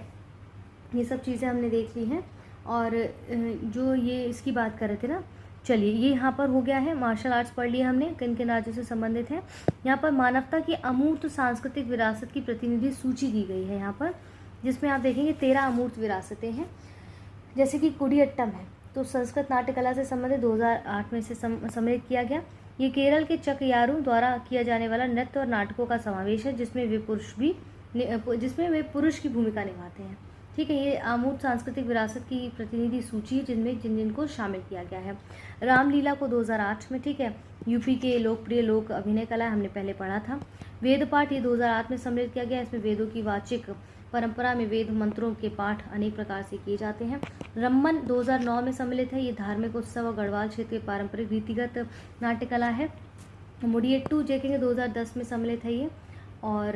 ये सब चीज़ें हमने देख ली हैं और जो ये इसकी बात कर रहे थे ना, चलिए ये यहाँ पर हो गया है, मार्शल आर्ट्स पढ़ लिए हमने, किन किन राज्यों से संबंधित है। यहाँ पर मानवता की अमूर्त सांस्कृतिक विरासत की प्रतिनिधि सूची दी गई है यहाँ पर, जिसमें आप देखेंगे 13 अमूर्त विरासतें हैं, जैसे कि कुडियट्टम है, तो संस्कृत नाट्य कला से संबंधित 2008 में से सम्मिलित किया गया। ये केरल के चकयारू द्वारा किया जाने वाला नृत्य और नाटकों का समावेश है, जिसमें वे पुरुष की भूमिका निभाते हैं। ठीक है, ये अमूर्त सांस्कृतिक विरासत की प्रतिनिधि सूची है जिनमें जिन को शामिल किया गया है। रामलीला को 2008 में, ठीक है, यूपी के लोकप्रिय लोक अभिनय कला हमने पहले पढ़ा था। वेद पाठ ये 2008 में सम्मिलित किया गया, इसमें वेदों की वाचिक परंपरा में वेद मंत्रों के पाठ अनेक प्रकार से किए जाते हैं। रम्मन 2009 में सम्मिलित है, ये धार्मिक उत्सव और गढ़वाल क्षेत्र के पारंपरिक रीतिगत नाट्य कला है। मुडियट्टू देखेंगे 2010 में सम्मिलित है ये, और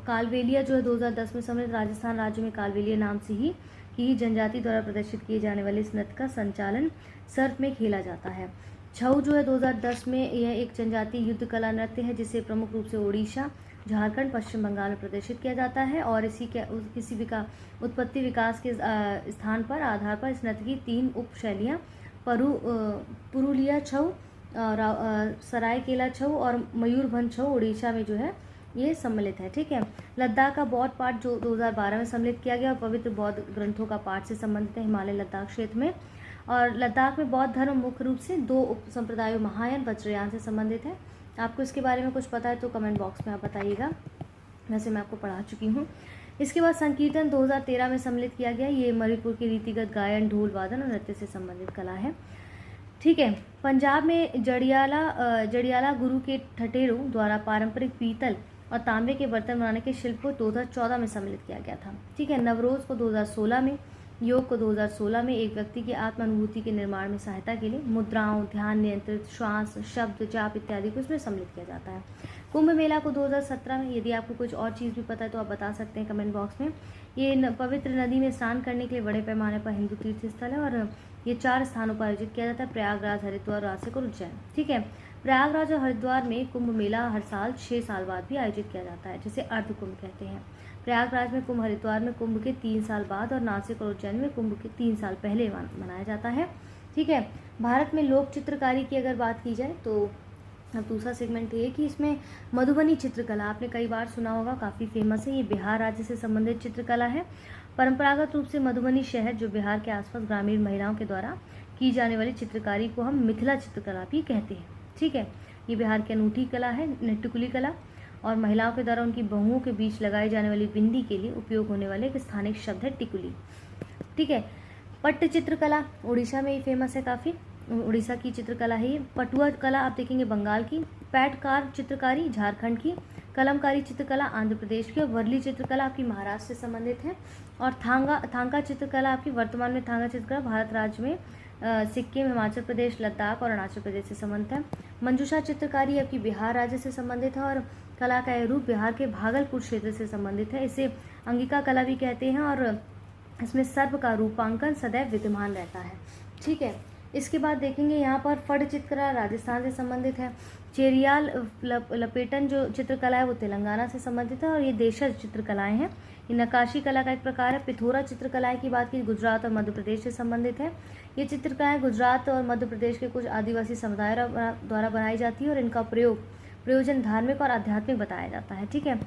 कालबेलिया जो है 2010 में सम्मिलित, राजस्थान राज्य में कालबेलिया नाम से ही जनजाति द्वारा प्रदर्शित किए जाने वाले इस नृत्य का संचालन सर्प में खेला जाता है। छऊ जो है 2010 में, यह एक जनजातीय युद्ध कला नृत्य है जिसे प्रमुख रूप से ओडिशा, झारखंड, पश्चिम बंगाल में प्रदर्शित किया जाता है और किसी उत्पत्ति विकास के स्थान पर आधार पर इस नृत्य की 3 उप शैलियाँ पुरुलिया छऊ, सरायकेला छऊ और मयूरभंज छऊ उड़ीसा में जो है ये सम्मिलित है। ठीक है, लद्दाख का बौद्ध पाठ जो 2012 में सम्मिलित किया गया और पवित्र बौद्ध ग्रंथों का पाठ से संबंधित है हिमालय लद्दाख क्षेत्र में। और लद्दाख में बौद्ध धर्म मुख्य रूप से 2 उप संप्रदायों महायान, वज्रयान से संबंधित है। आपको इसके बारे में कुछ पता है तो कमेंट बॉक्स में आप बताइएगा, वैसे मैं आपको पढ़ा चुकी हूँ। इसके बाद संकीर्तन 2013 में सम्मिलित किया गया, ये मणिपुर के रीतिगत गायन, ढोल वादन और नृत्य से संबंधित कला है। ठीक है, पंजाब में जड़ियाला गुरु के ठटेरों द्वारा पारंपरिक पीतल और तांबे के बर्तन बनाने के शिल्प को 2014 में सम्मिलित किया गया था। ठीक है, नवरोज को 2016 में, योग को 2016 में एक व्यक्ति की आत्मानुभूति के निर्माण में सहायता के लिए मुद्राओं, ध्यान नियंत्रित श्वास, शब्द, जाप इत्यादि को इसमें सम्मिलित किया जाता है। कुंभ मेला को 2017 में, यदि आपको कुछ और चीज़ भी पता है तो आप बता सकते हैं कमेंट बॉक्स में। ये पवित्र नदी में स्नान करने के लिए बड़े पैमाने पर हिंदू तीर्थ स्थल है और ये 4 स्थानों पर आयोजित किया जाता है, प्रयागराज, हरिद्वार, नासिक और उज्जैन। ठीक है, प्रयागराज और हरिद्वार में कुंभ मेला हर साल 6 साल बाद भी आयोजित किया जाता है, जिसे अर्ध कुंभ कहते हैं। प्रयागराज में कुंभ, हरिद्वार में कुंभ के 3 साल बाद और नासिक और उज्जैन में कुंभ के 3 साल पहले मनाया जाता है। ठीक है, भारत में लोक चित्रकारी की अगर बात की जाए तो अब दूसरा सेगमेंट ये कि इसमें मधुबनी चित्रकला आपने कई बार सुना होगा, काफ़ी फेमस है। ये बिहार राज्य से संबंधित चित्रकला है। परंपरागत रूप से मधुबनी शहर जो बिहार के आसपास ग्रामीण महिलाओं के द्वारा की जाने वाली चित्रकारी को हम मिथिला चित्रकला भी कहते हैं। ठीक है, ये बिहार की अनूठी कला है, टिकुली कला, और महिलाओं के द्वारा उनकी बहुओं के बीच लगाई जाने वाली बिंदी के लिए उपयोग होने वाले एक स्थानिक शब्द है टिकुली। ठीक है, पट्ट चित्रकला उड़ीसा में ही फेमस है, काफ़ी उड़ीसा की चित्रकला है ये। पटुआ कला आप देखेंगे बंगाल की, पैटकार चित्रकारी झारखंड की, कलमकारी चित्रकला आंध्र प्रदेश की, और वर्ली चित्रकला आपकी महाराष्ट्र से संबंधित है, और थांका चित्रकला आपकी वर्तमान में थांका चित्रकला भारत राज्य में सिक्किम, हिमाचल प्रदेश, लद्दाख और अरुणाचल प्रदेश से संबंधित है। मंजूषा चित्रकारी आपकी बिहार राज्य से संबंधित है, और कला का यह रूप बिहार के भागलपुर क्षेत्र से संबंधित है। इसे अंगिका कला भी कहते हैं, और इसमें सर्प का रूपांकन सदैव विद्यमान रहता है। ठीक है, इसके बाद देखेंगे यहाँ पर फड़ चित्रकला राजस्थान से संबंधित है। चेरियाल लपेटन जो चित्रकला है वो तेलंगाना से संबंधित है, और ये देशज चित्रकलाएं हैं। ये नक्काशी कला का एक प्रकार है। पिथोरा चित्रकलाएं की बात की गुजरात और मध्य प्रदेश से संबंधित है। ये चित्रकलाएं गुजरात और मध्य प्रदेश के कुछ आदिवासी समुदाय द्वारा बनाई जाती है, और इनका प्रयोजन धार्मिक और आध्यात्मिक बताया जाता है। ठीक है,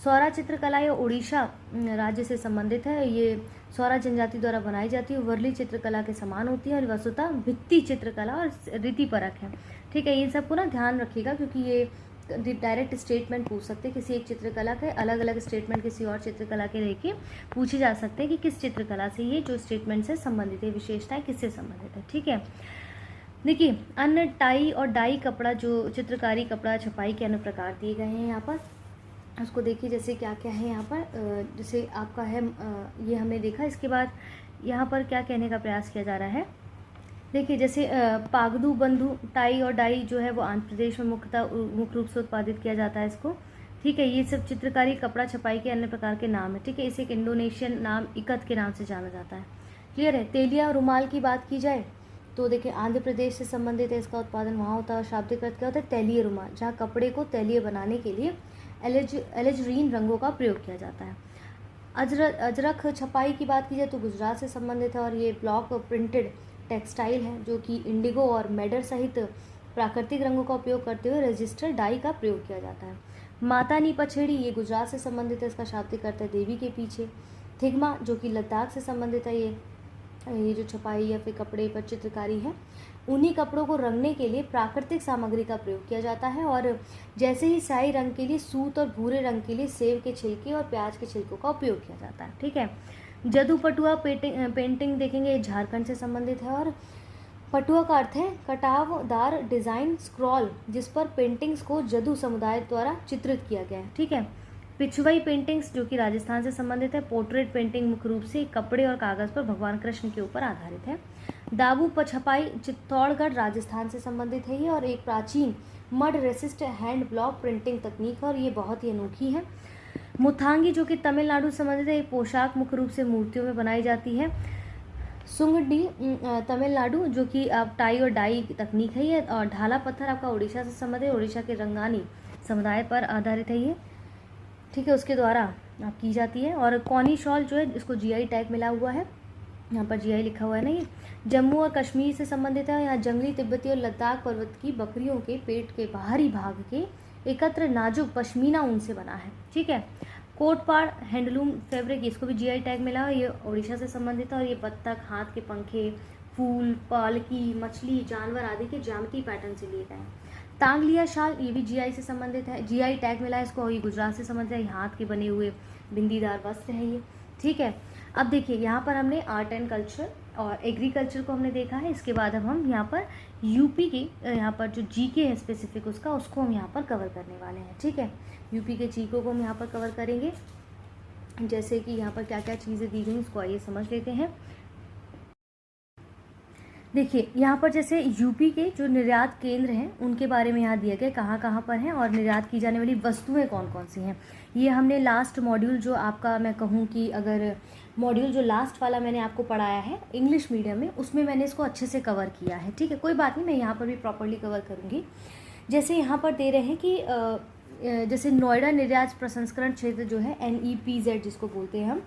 सौरा चित्रकला ये उड़ीसा राज्य से संबंधित है। ये सौरा जनजाति द्वारा बनाई जाती है, वर्ली चित्रकला के समान होती है, और वस्तुतः भित्ति चित्रकला और रीतिपरक है। ठीक है, इन सबको ना ध्यान रखिएगा, क्योंकि ये डायरेक्ट स्टेटमेंट पूछ सकते हैं। किसी एक चित्रकला के अलग अलग स्टेटमेंट किसी और चित्रकला के लेके पूछे जा सकते हैं कि किस चित्रकला से ये जो स्टेटमेंट से संबंधित है, विशेषताएं किससे संबंधित है। ठीक है, देखिए अन्य टाई और डाई कपड़ा जो चित्रकारी कपड़ा छपाई के अन्य प्रकार दिए गए हैं यहाँ पर, उसको देखिए जैसे क्या क्या है यहाँ पर। जैसे आपका है ये हमने देखा। इसके बाद यहाँ पर क्या कहने का प्रयास किया जा रहा है, देखिए जैसे पागदू बंधु टाई और डाई जो है वो आंध्र प्रदेश में मुख्य रूप से उत्पादित किया जाता है इसको। ठीक है, ये सब चित्रकारी कपड़ा छपाई के अन्य प्रकार के नाम है। ठीक है, इसे एक इंडोनेशियन नाम इकत के नाम से जाना जाता है। क्लियर है। तेलिया रुमाल की बात की जाए तो देखिए आंध्र प्रदेश से संबंधित है, इसका उत्पादन वहाँ होता है। शाब्दिक अर्थ क्या होता है, तैलीय रुमाल, जहाँ कपड़े को तैलीय बनाने के लिए एलेजरीन रंगों का प्रयोग किया जाता है। अजरक छपाई की बात की जाए तो गुजरात से संबंधित है, और ये ब्लॉक प्रिंटेड टेक्सटाइल है जो कि इंडिगो और मैडर सहित प्राकृतिक रंगों का उपयोग करते हुए रजिस्टर डाई का प्रयोग किया जाता है। मातानी पछेड़ी ये गुजरात से संबंधित है, इसका शाब्दिक अर्थ है देवी के पीछे। थिगमा जो कि लद्दाख से संबंधित है, ये जो छपाई या फिर कपड़े पर चित्रकारी है, उन्हीं कपड़ों को रंगने के लिए प्राकृतिक सामग्री का प्रयोग किया जाता है। और जैसे ही स्याही रंग के लिए सूत और भूरे रंग के लिए सेब के छिलके और प्याज के छिलकों का उपयोग किया जाता है। ठीक है, जदू पटुआ पेंटिंग देखेंगे, झारखंड से संबंधित है। और पटुआ का अर्थ है कटावदार डिजाइन स्क्रॉल, जिस पर पेंटिंग्स को जदू समुदाय द्वारा चित्रित किया गया है। ठीक है, पिछुई पेंटिंग्स जो कि राजस्थान से संबंधित है। पोर्ट्रेट पेंटिंग मुख्य रूप से कपड़े और कागज पर भगवान कृष्ण के ऊपर आधारित है। दाबू छपाई चित्तौड़गढ़ राजस्थान से संबंधित है ये, और एक प्राचीन mud resist hand block printing तकनीक, और ये बहुत ही अनोखी है। मुथांगी जो कि तमिलनाडु से संबंधित है, एक पोशाक मुख्य रूप से मूर्तियों में बनाई जाती है। सुंगडी तमिलनाडु जो कि आप टाई और डाई की तकनीक है ये। और ढाला पत्थर आपका उड़ीसा से संबंधित है, उड़ीसा के रंगानी समुदाय पर आधारित है ये। ठीक है, उसके द्वारा आप की जाती है। और कौनी शॉल जो है इसको जीआई टैग मिला हुआ है, यहाँ पर जीआई लिखा हुआ है ना, ये जम्मू और कश्मीर से संबंधित है। यहाँ जंगली तिब्बती और लद्दाख पर्वत की बकरियों के पेट के बाहरी भाग के एकत्र नाजुक पश्मीना ऊन से बना है। ठीक है, कोटपाड़ हैंडलूम फैब्रिक, इसको भी जीआई टैग मिला है, ये उड़ीसा से संबंधित है। और ये बत्तख, हाथ के पंखे, फूल, पालकी, मछली, जानवर आदि के ज्यामिति पैटर्न से लिए गए हैं। तांगलिया शाल ये भी जीआई से संबंधित है, जीआई टैग मिला है इसको, ये गुजरात से संबंधित है। हाथ के बने हुए बिंदीदार वस्त्र है ये। ठीक है, अब देखिए यहाँ पर हमने आर्ट एंड कल्चर और एग्रीकल्चर को हमने देखा है। इसके बाद अब हम यहाँ पर यूपी के यहाँ पर जो जीके है स्पेसिफिक उसको हम यहाँ पर कवर करने वाले हैं। ठीक है, यूपी के जीको को हम यहाँ पर कवर करेंगे। जैसे कि यहाँ पर क्या क्या चीज़ें दी गई इसको आइए समझ लेते हैं। देखिए यहाँ पर जैसे यूपी के जो निर्यात केंद्र हैं उनके बारे में यहाँ दिया गया कहाँ कहाँ पर हैं, और निर्यात की जाने वाली वस्तुएं कौन कौन सी हैं। ये हमने लास्ट मॉड्यूल जो आपका मैं कहूँ कि अगर मॉड्यूल जो लास्ट वाला मैंने आपको पढ़ाया है इंग्लिश मीडियम में, उसमें मैंने इसको अच्छे से कवर किया है। ठीक है, कोई बात नहीं, मैं यहाँ पर भी प्रॉपरली कवर करूँगी। जैसे यहाँ पर दे रहे हैं कि जैसे नोएडा निर्यात प्रसंस्करण क्षेत्र जो है NEPZ जिसको बोलते हैं हम,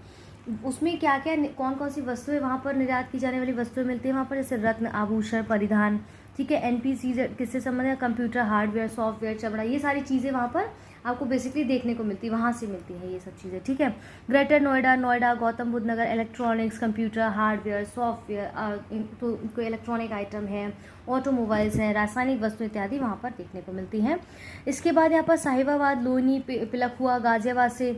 उसमें क्या क्या कौन कौन सी वस्तुएं वहाँ पर निर्यात की जाने वाली वस्तुएं मिलती है वहाँ पर, जैसे रत्न, आभूषण, परिधान। ठीक है, NPC किससे संबंधित है, कंप्यूटर, हार्डवेयर, सॉफ्टवेयर, चमड़ा, ये सारी चीज़ें वहाँ पर आपको बेसिकली देखने को मिलती है, वहाँ से मिलती है ये सब चीज़ें। ठीक है, ग्रेटर नोएडा, गौतम बुद्ध नगर, इलेक्ट्रॉनिक्स, कंप्यूटर, हार्डवेयर, सॉफ्टवेयर, तो कोई इलेक्ट्रॉनिक आइटम है, ऑटोमोबाइल्स हैं, रासायनिक वस्तु इत्यादि वहाँ पर देखने को मिलती हैं। इसके बाद यहाँ पर साहिबाबाद, लोनी, पिलखुआ, गाजियाबाद से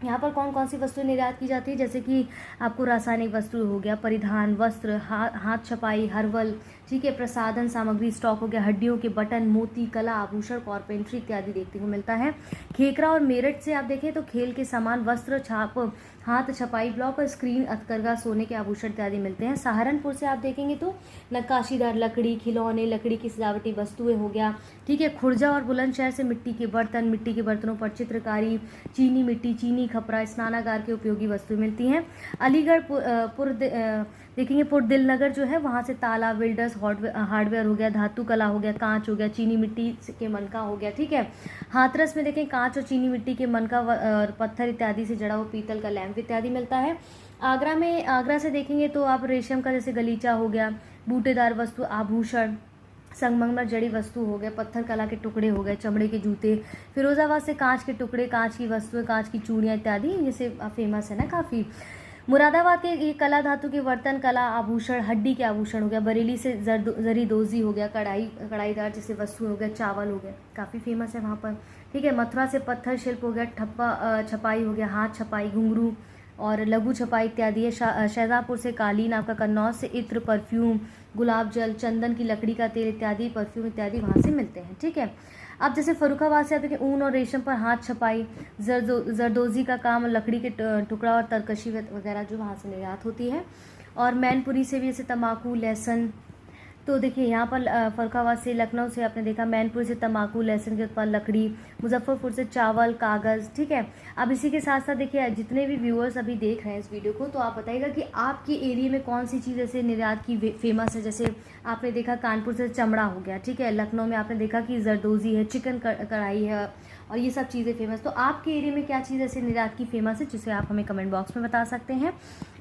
यहाँ पर कौन कौन सी वस्तुएं निर्यात की जाती है, जैसे कि आपको रासायनिक वस्तु हो गया, परिधान वस्त्र, हाथ छपाई, हर्बल, ठीक है, प्रसाधन सामग्री स्टॉक हो गया, हड्डियों के बटन, मोती, कला आभूषण, कारपेंट्री इत्यादि देखने को मिलता है। खेकरा और मेरठ से आप देखें तो खेल के सामान, वस्त्र, छाप, हाथ छपाई ब्लॉक और स्क्रीन, हथकरघा, सोने के आभूषण इत्यादि मिलते हैं। सहारनपुर से आप देखेंगे तो नक्काशीदार लकड़ी, खिलौने, लकड़ी की सजावटी वस्तुएं हो गया, ठीक है। खुर्जा और बुलंदशहर से मिट्टी के बर्तन, मिट्टी के बर्तनों पर चीनी मिट्टी, चीनी खपरा, स्नानागार के उपयोगी वस्तुएं मिलती हैं। अलीगढ़ देखेंगे पुरदिल नगर जो है, वहाँ से ताला, वेल्डर्स, हार्डवेयर हो गया, धातु कला हो गया, कांच हो गया, चीनी मिट्टी के मनका हो गया, ठीक है। हाथरस में देखें कांच और चीनी मिट्टी के मनका और पत्थर इत्यादि से जड़ा हुआ पीतल का लैंप इत्यादि मिलता है। आगरा से देखेंगे तो आप रेशम का जैसे गलीचा हो गया, बूटेदार वस्तु, आभूषण, संगमरमर जड़ी वस्तु हो गए, पत्थर कला के टुकड़े हो गए, चमड़े के जूते। फिरोजाबाद से कांच के टुकड़े, कांच की वस्तुएं, कांच की चूड़ियाँ इत्यादि, जैसे फेमस है ना काफ़ी। मुरादाबाद के ये कला धातु के बर्तन, कला आभूषण, हड्डी के आभूषण हो गया। बरेली से जरीदोजी हो गया, कढ़ाईदार जैसे वस्तु हो गया, चावल हो गया, काफ़ी फेमस है वहाँ पर, ठीक है। मथुरा से पत्थर शिल्प हो गया, छपाई हो गया, हाथ छपाई, घुंघरू और लघु छपाई इत्यादि है। शाहजहाँपुर से कालीन, आपका कन्नौज से इत्र, परफ्यूम, गुलाब जल, चंदन की लकड़ी का तेल इत्यादि, परफ्यूम इत्यादि वहाँ से मिलते हैं, ठीक है। अब जैसे फर्रुखाबाद से आप देखिए ऊन और रेशम पर हाथ छपाई, जरदोजी का काम, लकड़ी के टुकड़ा और तरकशी वगैरह जो वहाँ से निर्यात होती है। और मैनपुरी से भी जैसे तम्बाकू, लहसुन, तो देखिए यहाँ पर फर्रुखाबाद से, लखनऊ से आपने देखा, मैनपुर से तम्बाकू, लहसुन के उत्पाद, लकड़ी, मुजफ्फरपुर से चावल, कागज़, ठीक है। अब इसी के साथ साथ देखिए जितने भी व्यूअर्स अभी देख रहे हैं इस वीडियो को, तो आप बताइएगा कि आपके एरिया में कौन सी चीज़ ऐसे निर्यात की फेमस है। जैसे आपने देखा कानपुर से चमड़ा हो गया, ठीक है। लखनऊ में आपने देखा कि जरदोजी है, चिकन कढ़ाई है और ये सब चीज़ें फेमस। तो आपके एरिया में क्या चीज़ ऐसे निर्यात की फेमस है, जिसे आप हमें कमेंट बॉक्स में बता सकते हैं।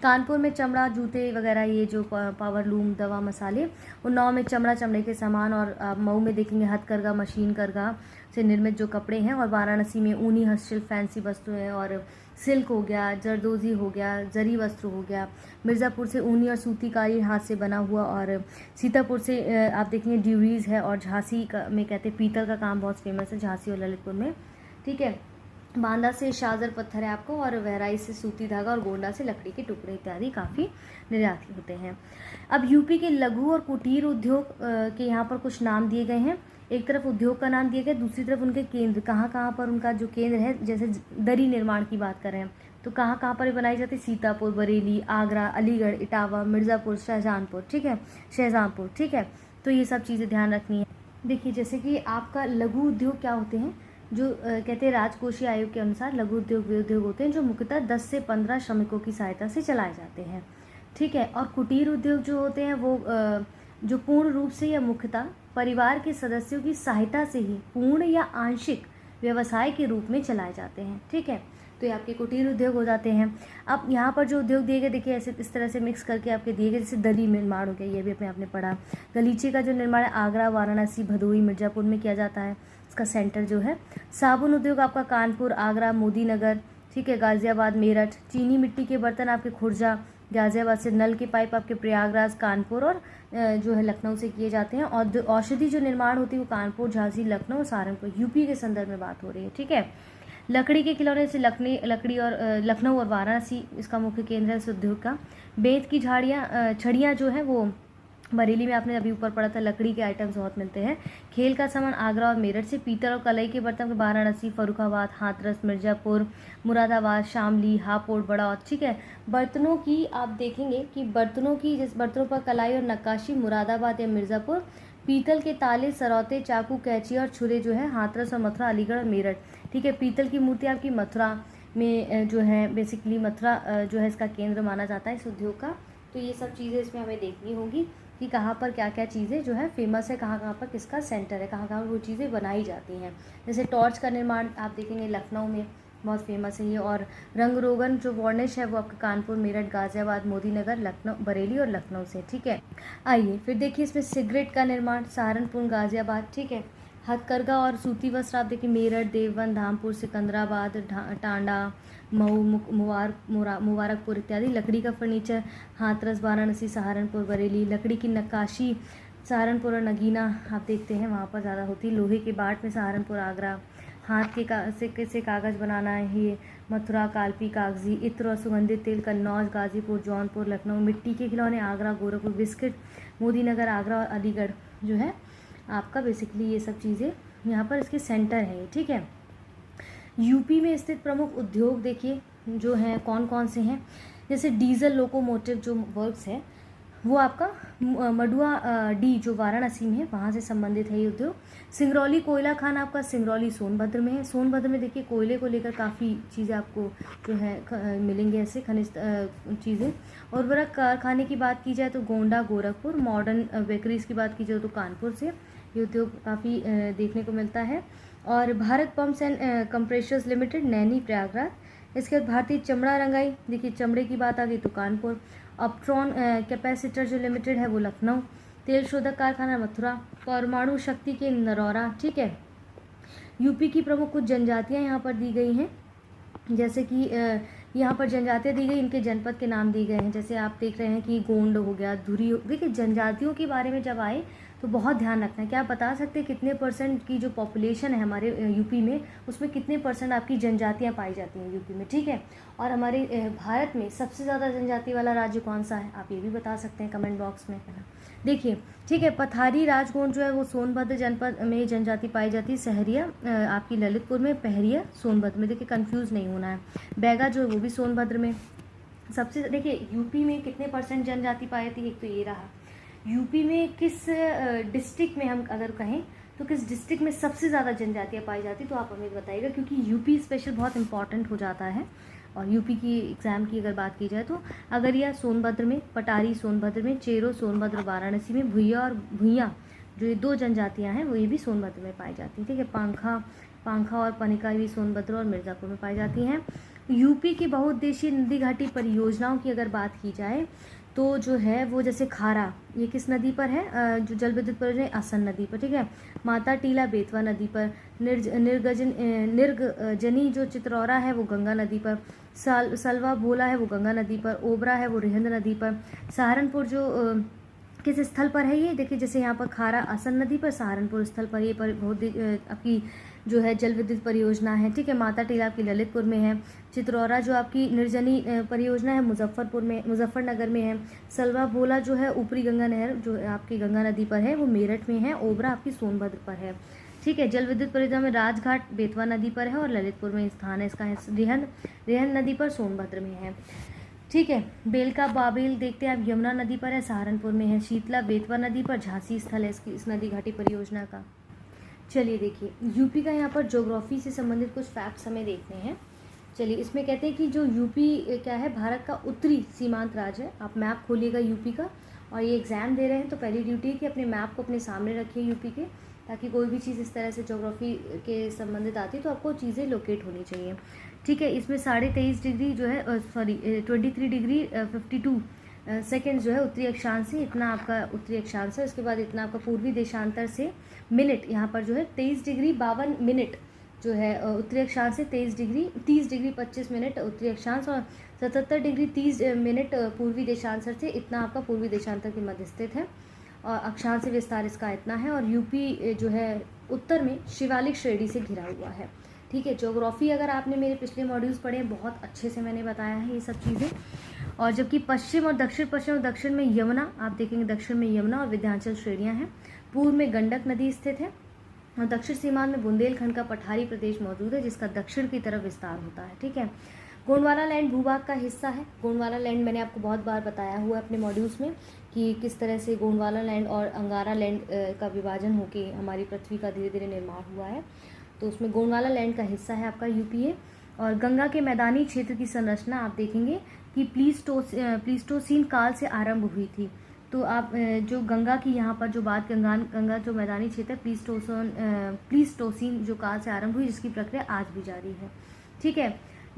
कानपुर में चमड़ा, जूते वगैरह, ये जो पावर लूम, दवा, मसाले। उन्नाव में चमड़ा, चमड़े के सामान। और मऊ में देखेंगे हथकरघा, मशीन करघा से निर्मित जो कपड़े हैं। और वाराणसी में ऊनी हस्तशिल्प, फैंसी वस्तुएं और सिल्क हो गया, जरदोजी हो गया, जरी वस्त्र हो गया। मिर्ज़ापुर से ऊनी और सूती कार्य हाथ से बना हुआ। और सीतापुर से आप देखेंगे ड्यूरीज है। और झांसी में कहते हैं पीतल का काम बहुत फेमस है, झांसी और ललितपुर में, ठीक है। बांदा से शाजर पत्थर है आपको। और बहराइच से सूती धागा और गोंडा से लकड़ी के टुकड़े इत्यादि काफ़ी निर्यात होते हैं। अब यूपी के लघु और कुटीर उद्योग के यहाँ पर कुछ नाम दिए गए हैं। एक तरफ उद्योग का नाम दिया गया, दूसरी तरफ उनके केंद्र, कहाँ कहाँ पर उनका जो केंद्र है। जैसे दरी निर्माण की बात करें तो कहाँ कहाँ पर बनाई जाती है, सीतापुर, बरेली, आगरा, अलीगढ़, इटावा, मिर्ज़ापुर, शाहजहाँपुर, ठीक है। तो ये सब चीज़ें ध्यान रखनी है। देखिए जैसे कि आपका लघु उद्योग क्या होते हैं, जो कहते हैं राजकोषीय आयोग के अनुसार लघु उद्योग वे उद्योग होते हैं जो मुख्यतः 10 से 15 श्रमिकों की सहायता से चलाए जाते हैं, ठीक है। और कुटीर उद्योग जो होते हैं वो जो पूर्ण रूप से या मुख्यतः परिवार के सदस्यों की सहायता से ही पूर्ण या आंशिक व्यवसाय के रूप में चलाए जाते हैं, ठीक है। तो ये आपके कुटीर उद्योग हो जाते हैं। अब यहाँ पर जो उद्योग दिए गए देखिए ऐसे इस तरह से मिक्स करके आपके दिए गए, जैसे दरी निर्माण हो गया, ये भी अपने आपने पढ़ा। गलीचे का जो निर्माण है आगरा, वाराणसी, भदोही, मिर्ज़ापुर में किया जाता है, इसका सेंटर जो है। साबुन उद्योग आपका कानपुर, आगरा, मोदीनगर, ठीक है, गाज़ियाबाद, मेरठ। चीनी मिट्टी के बर्तन आपके खुर्जा, गाज़ियाबाद से। नल के पाइप आपके प्रयागराज, कानपुर और जो है लखनऊ से किए जाते हैं। और औषधि जो निर्माण होती है वो कानपुर, झांसी, लखनऊ, सहारनपुर, यूपी के संदर्भ में बात हो रही है, ठीक है। लकड़ी के खिलौने से लकड़ी और लखनऊ और वाराणसी इसका मुख्य केंद्र है इस उद्योग का। बेंत की छड़ियाँ जो है वो बरेली में आपने अभी ऊपर पढ़ा था, लकड़ी के आइटम्स बहुत मिलते हैं। खेल का सामान आगरा और मेरठ से। पीतल और कलाई के बर्तन वाराणसी, फर्रुखाबाद, हाथरस, मिर्ज़ापुर, मुरादाबाद, शामली, हापुड़, बड़ौद, ठीक है। बर्तनों की आप देखेंगे कि जिस बर्तनों पर कलाई और नक्काशी मुरादाबाद या मिर्ज़ापुर। पीतल के ताले, सरौते, चाकू, कैंची और छुरे जो है हाथरस और मथुरा, अलीगढ़ और मेरठ, ठीक है। पीतल की मूर्ति आपकी मथुरा में जो है, बेसिकली मथुरा जो है इसका केंद्र माना जाता है इस उद्योग का। तो ये सब चीज़ें इसमें हमें देखनी होगी कि कहाँ पर क्या क्या चीज़ें जो है फेमस है, कहाँ कहाँ पर किसका सेंटर है, कहाँ कहाँ वो चीज़ें बनाई जाती हैं। जैसे टॉर्च का निर्माण आप देखेंगे लखनऊ में बहुत फेमस है ये। और रंग रोगन जो वार्निश है वो आपका कानपुर, मेरठ, गाज़ियाबाद, मोदीनगर, लखनऊ, बरेली और लखनऊ से, ठीक है। आइए फिर देखिए इसमें सिगरेट का निर्माण सहारनपुर, गाज़ियाबाद, ठीक है। हथकरघा और सूती वस्त्र आप देखिए मेरठ, देवबंद, धामपुर, सिकंदराबाद, टांडा, मऊ, मुबारकपुर इत्यादि। लकड़ी का फर्नीचर हाथरस, वाराणसी, सहारनपुर, बरेली। लकड़ी की नक्काशी सहारनपुर और नगीना आप देखते हैं वहाँ पर ज़्यादा होती है। लोहे के बाट में सहारनपुर, आगरा। हाथ के से कागज़ बनाना है, ये मथुरा, कालपी, कागजी, इत्र और सुगंधित तेल कन्नौज, गाजीपुर, जौनपुर, लखनऊ, मिट्टी के खिलौने आगरा, गोरखपुर, बिस्किट मोदीनगर, आगरा और अलीगढ़ जो है आपका बेसिकली ये सब चीज़ें यहाँ पर इसके सेंटर हैं, ठीक है। यूपी में स्थित प्रमुख उद्योग देखिए जो हैं कौन कौन से हैं, जैसे डीजल लोकोमोटिव जो वर्क्स है वो आपका मडुआ डी जो वाराणसी में है वहाँ से संबंधित है ये उद्योग। सिंगरौली कोयला खान आपका सिंगरौली सोनभद्र में है। सोनभद्र में देखिए कोयले को लेकर काफ़ी चीज़ें आपको जो है मिलेंगे, ऐसे खनिज चीज़ें। और उर्वरक कारखाने की बात की जाए तो गोंडा, गोरखपुर। मॉडर्न बेकरीज की बात की जाए तो कानपुर से ये उद्योग काफ़ी देखने को मिलता है। और Bharat pumps and compressors limited Naini, Prayagraj. इसके बाद भारतीय चमड़ा रंगाई, देखिए चमड़े की बात आ गई तो कानपुर। अपट्रॉन कैपेसिटर जो लिमिटेड है वो लखनऊ। तेल शोधक कारखाना मथुरा। परमाणु शक्ति के नरौरा, ठीक है। यूपी की प्रमुख कुछ जनजातियां यहाँ पर दी गई हैं, जैसे कि यहाँ पर जनजातियाँ दी गई, इनके जनपद के नाम दिए गए हैं। जैसे आप देख रहे हैं कि गोंड हो गया, धुरी हो। देखिए जनजातियों के बारे में जब आए तो बहुत ध्यान रखना है। क्या आप बता सकते हैं कितने % की जो पॉपुलेशन है हमारे यूपी में, उसमें कितने % आपकी जनजातियाँ पाई जाती हैं यूपी में, ठीक है। और हमारे भारत में सबसे ज़्यादा जनजाति वाला राज्य कौन सा है, आप ये भी बता सकते हैं कमेंट बॉक्स में, देखिए, ठीक है। पथारी राजगोंड जो है वो सोनभद्र जनपद में जनजाति पाई जाती है। सहरिया आपकी ललितपुर में, पहरिया सोनभद्र में, देखिए कंफ्यूज नहीं होना है। बैगा जो है वो भी सोनभद्र में। सबसे देखिए यूपी में कितने % जनजाति पाई जाती है, एक तो ये रहा। यूपी में किस डिस्ट्रिक्ट में हम अगर कहें तो किस डिस्ट्रिक्ट में सबसे ज़्यादा जनजातियाँ पाई जाती तो आप हमें बताइएगा, क्योंकि यूपी स्पेशल बहुत इंपॉर्टेंट हो जाता है। और यूपी की एग्ज़ाम की अगर बात की जाए तो अगरिया सोनभद्र में, पटारी सोनभद्र में, चेरो सोनभद्र वाराणसी में, भुइया और भुइया जो ये 2 जनजातियाँ हैं वो ये भी सोनभद्र में पाई जाती हैं, ठीक है। पांखा और पनिका भी सोनभद्र और मिर्ज़ापुर में पाई जाती हैं। यूपी की बहुउद्देशीय नदी घाटी परियोजनाओं की अगर बात की जाए तो जो है वो जैसे खारा, ये किस नदी पर है, जो जल विद्युत परियोजना आसन नदी पर, ठीक है। माता टीला बेतवा नदी पर। निर्गजनी जो चित्रौरा है वो गंगा नदी पर। सलवा भोला है वो गंगा नदी पर। ओबरा है वो रिहंद नदी पर। सहारनपुर जो किस स्थल पर है ये, देखिए जैसे यहाँ पर खारा आसन नदी पर, सहारनपुर स्थल पर ये पर बहुत आपकी जो है जल विद्युत परियोजना है, ठीक है। माता टीला आपकी ललितपुर में है। चित्रौरा जो आपकी निर्जनी परियोजना है मुजफ्फरनगर में है। सलवा भोला जो है ऊपरी गंगा नहर जो आपकी गंगा नदी पर है वो मेरठ में है। ओबरा आपकी सोनभद्र पर है, ठीक है। जल विद्युत परियोजना में राजघाट बेतवा नदी पर है और ललितपुर में स्थान है इसका। रिहंद नदी पर सोनभद्र में है, ठीक है। बेलका बाबेल देखते हैं आप, यमुना नदी पर है, सहारनपुर में है। शीतला बेतवा नदी पर, झांसी स्थल है इस नदी घाटी परियोजना का। चलिए देखिए यूपी का यहाँ पर ज्योग्राफी से संबंधित कुछ फैक्ट्स हमें देखने हैं। चलिए इसमें कहते हैं कि जो यूपी क्या है, भारत का उत्तरी सीमांत राज्य है। आप मैप खोलिएगा यूपी का, और ये एग्ज़ाम दे रहे हैं तो पहली ड्यूटी है कि अपने मैप को अपने सामने रखिए यूपी के, ताकि कोई भी चीज़ इस तरह से ज्योग्राफी के संबंधित आती है तो आपको चीज़ें लोकेट होनी चाहिए, ठीक है। इसमें 23.5 डिग्री जो है 23 डिग्री 52 सेकेंड जो है उत्तरी अक्षांश से, इतना आपका उत्तरी अक्षांश है। उसके बाद इतना आपका पूर्वी देशांतर से मिनट, यहाँ पर जो है 23 डिग्री 52 मिनट जो है उत्तरी अक्षांश से, 30 डिग्री 25 मिनट उत्तरी अक्षांश, और 77 डिग्री 30 मिनट पूर्वी देशांतर से, इतना आपका पूर्वी देशांतर के मध्य स्थित है। और अक्षांश से विस्तार इसका इतना है। और यूपी जो है उत्तर में शिवालिक श्रेणी से घिरा हुआ है, ठीक है। ज्योग्राफी अगर आपने मेरे पिछले मॉड्यूल्स पढ़े बहुत अच्छे से मैंने बताया है ये सब चीज़ें। और जबकि पश्चिम और दक्षिण में यमुना, आप देखेंगे दक्षिण में यमुना और विंध्याचल श्रेणियाँ हैं। पूर्व में गंडक नदी स्थित है और दक्षिण सीमांत में बुंदेलखंड का पठारी प्रदेश मौजूद है जिसका दक्षिण की तरफ विस्तार होता है, ठीक है। गोंडवाना लैंड भूभाग का हिस्सा है। गोंडवाना लैंड मैंने आपको बहुत बार बताया हुआ है अपने मॉड्यूल्स में कि किस तरह से गोंडवाना लैंड और अंगारा लैंड का विभाजन होकर हमारी पृथ्वी का धीरे धीरे निर्माण हुआ है, तो उसमें गोंडवाना लैंड का हिस्सा है आपका यूपी है। और गंगा के मैदानी क्षेत्र की संरचना आप देखेंगे कि प्लीस्टोसीन काल से आरंभ हुई थी। तो आप जो गंगा की यहाँ पर जो बात, गंगा जो मैदानी क्षेत्र है प्लीस्टोसीन जो काल से आरंभ हुई, जिसकी प्रक्रिया आज भी जारी है, ठीक है।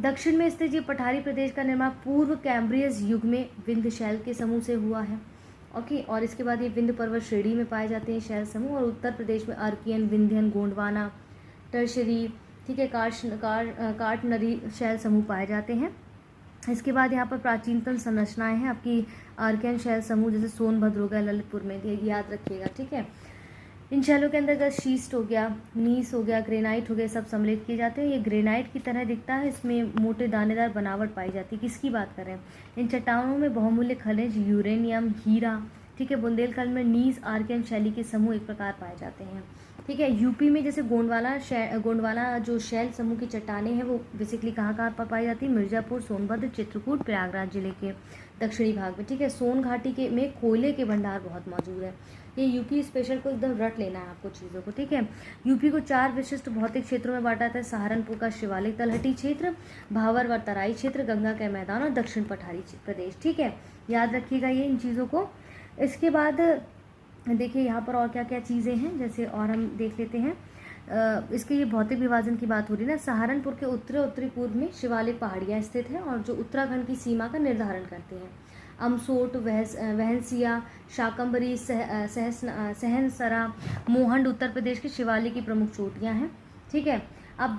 दक्षिण में स्थित ये पठारी प्रदेश का निर्माण पूर्व कैम्ब्रियस युग में विंध्य शैल के समूह से हुआ है, ओके। और इसके बाद ये विंध्य पर्वत श्रेणी में पाए जाते हैं शैल समूह। और उत्तर प्रदेश में अर्कियन, विंध्यन, गोंडवाना, टर्शरी, ठीक है, कार्टनरी शैल समूह पाए जाते हैं। इसके बाद यहाँ पर प्राचीनतम संरचनाएं हैं आपकी आर्कियन शैल समूह, जैसे सोनभद्र हो गया, ललितपुर में, याद रखिएगा, ठीक है। इन शैलों के अंतर्गत शीस्ट हो गया, नीस हो गया, ग्रेनाइट हो गया, सब सम्मिलित किए जाते हैं। ये ग्रेनाइट की तरह दिखता है, इसमें मोटे दानेदार बनावट पाई जाती है। किसकी बात कर रहे हैं? इन चट्टानों में बहुमूल्य खनिज, यूरेनियम, हीरा, ठीक है। बुंदेलखंड में नीस, आर्कियन शैली के समूह एक प्रकार पाए जाते हैं, ठीक है। यूपी में जैसे गोंडवाना जो शैल समूह की चट्टानें हैं वो बेसिकली कहाँ कहाँ पर पाई जाती है? मिर्जापुर, सोनभद्र, चित्रकूट, प्रयागराज जिले के दक्षिणी भाग में, ठीक है। सोन घाटी के में कोयले के भंडार बहुत मौजूद है। ये यूपी स्पेशल को एकदम रट लेना है आपको चीज़ों को, ठीक है। यूपी को 4 विशिष्ट भौतिक क्षेत्रों में बांटा था। सहारनपुर का शिवालिक तलहटी क्षेत्र, भावर व तराई क्षेत्र, गंगा के मैदान और दक्षिण पठारी प्रदेश, ठीक है। याद रखिएगा ये इन चीज़ों को। इसके बाद देखिए यहाँ पर और क्या क्या चीज़ें हैं, जैसे और हम देख लेते हैं। इसके ये भौतिक विभाजन की बात हो रही है ना। सहारनपुर के उत्तरी पूर्व में शिवालिक पहाड़ियाँ स्थित हैं और जो उत्तराखंड की सीमा का निर्धारण करते हैं। अमसोट, वहनसिया, शाकंबरी, सहनसरा, मोहंड उत्तर प्रदेश के शिवालिक की प्रमुख चोटियाँ हैं, ठीक है। अब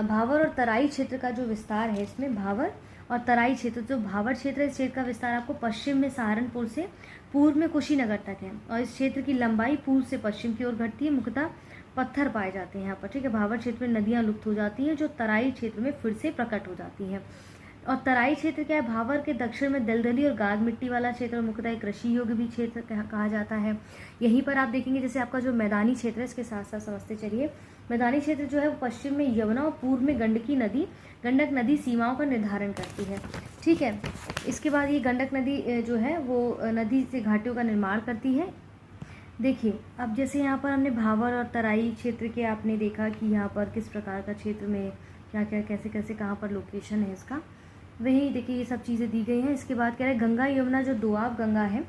भावर और तराई क्षेत्र का जो विस्तार है, इसमें भावर और तराई क्षेत्र, जो भावर क्षेत्र है, इस क्षेत्र का विस्तार आपको पश्चिम में सहारनपुर से पूर्व में कुशीनगर तक है और इस क्षेत्र की लंबाई पूर्व से पश्चिम की ओर घटती है। मुख्यतः पत्थर पाए जाते हैं यहाँ पर, ठीक है। भावर क्षेत्र में नदियाँ लुप्त हो जाती हैं जो तराई क्षेत्र में फिर से प्रकट हो जाती हैं। और तराई क्षेत्र क्या है? भावर के दक्षिण में दलदली और गाद मिट्टी वाला क्षेत्र, मुख्यतः कृषि योग्य भी क्षेत्र कहा जाता है। यहीं पर आप देखेंगे जैसे आपका जो मैदानी क्षेत्र है, इसके साथ साथ समझते चलिए। मैदानी क्षेत्र जो है वो पश्चिम में यमुना और पूर्व में गंडक नदी सीमाओं का निर्धारण करती है, ठीक है। इसके बाद ये गंडक नदी जो है वो नदी से घाटियों का निर्माण करती है। देखिए अब जैसे यहाँ पर हमने भावर और तराई क्षेत्र के आपने देखा कि यहाँ पर किस प्रकार का क्षेत्र में क्या क्या कैसे कैसे कहाँ पर लोकेशन है इसका, वही देखिए ये सब चीज़ें दी गई हैं। इसके बाद कह रहे हैं गंगा यमुना जो दोआब गंगा है,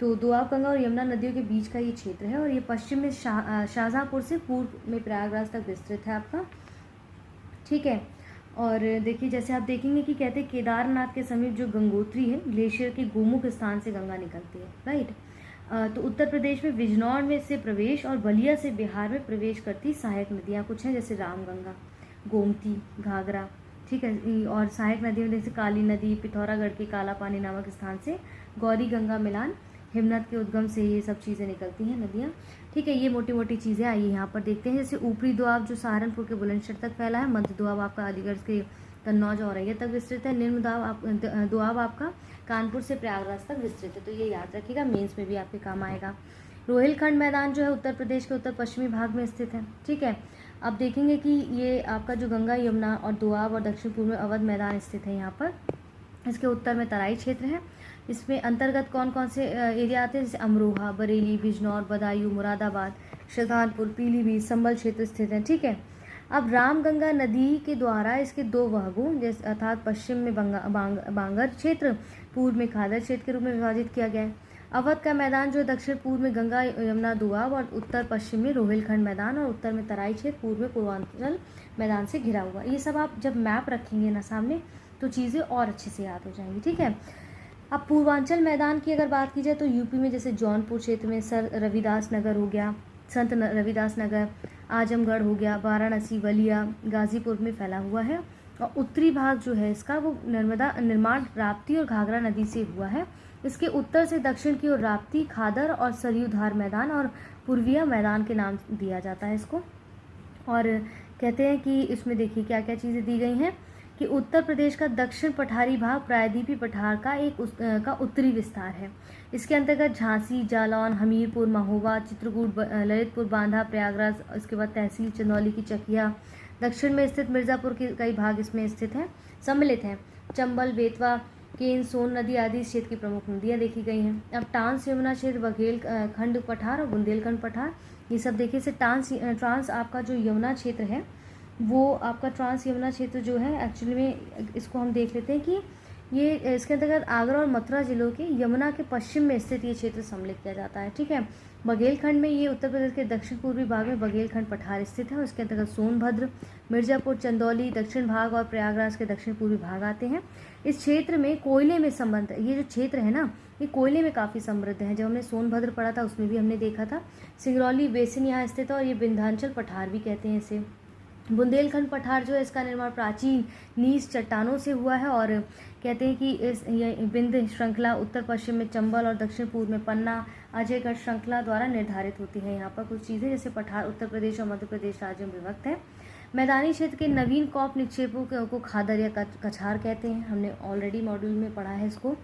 तो दोआब गंगा और यमुना नदियों के बीच का ये क्षेत्र है और ये पश्चिम में शाहजहाँपुर से पूर्व में प्रयागराज तक विस्तृत है आपका, ठीक है। और देखिए जैसे आप देखेंगे कि कहते हैं केदारनाथ के समीप जो गंगोत्री है, ग्लेशियर के गोमुख स्थान से गंगा निकलती है, राइट। तो उत्तर प्रदेश में बिजनौर में से प्रवेश और बलिया से बिहार में प्रवेश करती सहायक नदियाँ कुछ हैं, जैसे रामगंगा, गोमती, घाघरा, ठीक है। और सहायक नदियों में जैसे काली नदी, पिथौरागढ़ के काला पानी नामक स्थान से गौरी गंगा मिलान, हिमनद के उद्गम से ये सब चीज़ें निकलती हैं नदियाँ, ठीक है। ये मोटी मोटी चीज़ें आइए यहाँ पर देखते हैं। जैसे ऊपरी दोआब जो सहारनपुर के बुलंदशहर तक फैला है, मध्य दोआब आपका अलीगढ़ के कन्नौज औरैया तक विस्तृत है, निम्न दोआब आपका कानपुर से प्रयागराज तक विस्तृत है। तो ये याद रखिएगा, मेंस में भी आपके काम आएगा। रोहिलखंड मैदान जो है उत्तर प्रदेश के उत्तर पश्चिमी भाग में स्थित है, ठीक है। अब देखेंगे कि ये आपका जो गंगा यमुना और दोआब और दक्षिण पूर्व में अवध मैदान स्थित है यहाँ पर। इसके उत्तर में तराई क्षेत्र है। इसमें अंतर्गत कौन कौन से एरिया आते हैं, जैसे अमरोहा, बरेली, बिजनौर, बदायूं, मुरादाबाद, शाहजहाँपुर, पीलीभीत, संभल क्षेत्र स्थित है, ठीक है। अब रामगंगा नदी के द्वारा इसके 2 भागों जैसे अर्थात पश्चिम में बांगर क्षेत्र, पूर्व में खादर क्षेत्र के रूप में विभाजित किया गया है। अवध का मैदान जो है दक्षिण पूर्व में गंगा यमुना दोआब और उत्तर पश्चिम में रोहिलखंड मैदान और उत्तर में तराई क्षेत्र, पूर्व में पूर्वांचल मैदान से घिरा हुआ। ये सब आप जब मैप रखेंगे ना सामने तो चीज़ें और अच्छे से याद हो जाएंगी, ठीक है। अब पूर्वांचल मैदान की अगर बात की जाए तो यूपी में जैसे जौनपुर क्षेत्र में सर रविदास नगर हो गया, संत रविदास नगर, आजमगढ़ हो गया, वाराणसी, बलिया, गाजीपुर में फैला हुआ है। और उत्तरी भाग जो है इसका वो नर्मदा निर्माण राप्ती और घाघरा नदी से हुआ है। इसके उत्तर से दक्षिण की ओर राप्ती, खादर और सरयू धार मैदान और पूर्विया मैदान के नाम दिया जाता है इसको। और कहते हैं कि इसमें देखिए क्या क्या चीज़ें दी गई हैं कि उत्तर प्रदेश का दक्षिण पठारी भाग प्रायद्वीपीय पठार का उत्तरी विस्तार है। इसके अंतर्गत झांसी, जालौन, हमीरपुर, महोबा, चित्रकूट, ललितपुर, बांधा, प्रयागराज, इसके बाद तहसील चंदौली की चकिया, दक्षिण में स्थित मिर्ज़ापुर के कई भाग इसमें स्थित हैं, सम्मिलित हैं। चंबल, बेतवा, केन, सोन नदी आदि इस क्षेत्र की प्रमुख नदियाँ देखी गई हैं। अब टांस यमुना क्षेत्र, बघेलखंड पठार और बुंदेलखंड पठार, ये सब देखिए। से ट्रांस आपका जो यमुना क्षेत्र है वो आपका ट्रांस यमुना क्षेत्र जो है एक्चुअली में इसको हम देख लेते हैं कि ये इसके अंतर्गत आगरा और मथुरा जिलों के यमुना के पश्चिम में स्थित ये क्षेत्र सम्मिलित किया जाता है, ठीक है। बघेलखंड में ये उत्तर प्रदेश के दक्षिण पूर्वी भाग में बघेलखंड पठार स्थित है। उसके अंतर्गत सोनभद्र, मिर्ज़ापुर, चंदौली दक्षिण भाग और प्रयागराज के दक्षिण पूर्वी भाग आते हैं। इस क्षेत्र में कोयले में संबंध, ये जो क्षेत्र है ना ये कोयले में काफ़ी समृद्ध है। जब हमने सोनभद्र पढ़ा था उसमें भी हमने देखा था। सिंगरौली बेसिन यहाँ स्थित है और ये विंध्याचल पठार भी कहते हैं इसे, बुंदेलखंड पठार जो है इसका निर्माण प्राचीन नीस चट्टानों से हुआ है और कहते हैं कि ये बिंद श्रृंखला उत्तर पश्चिम में चंबल और दक्षिण पूर्व में पन्ना अजयगढ़ श्रृंखला द्वारा निर्धारित होती है। यहाँ पर कुछ चीज़ें जैसे पठार उत्तर प्रदेश और मध्य प्रदेश राज्यों में विभक्त है। मैदानी क्षेत्र के नवीन कॉप निक्षेपों को खादर या कछार कहते हैं, हमने ऑलरेडी मॉड्यूल में पढ़ा है इसको,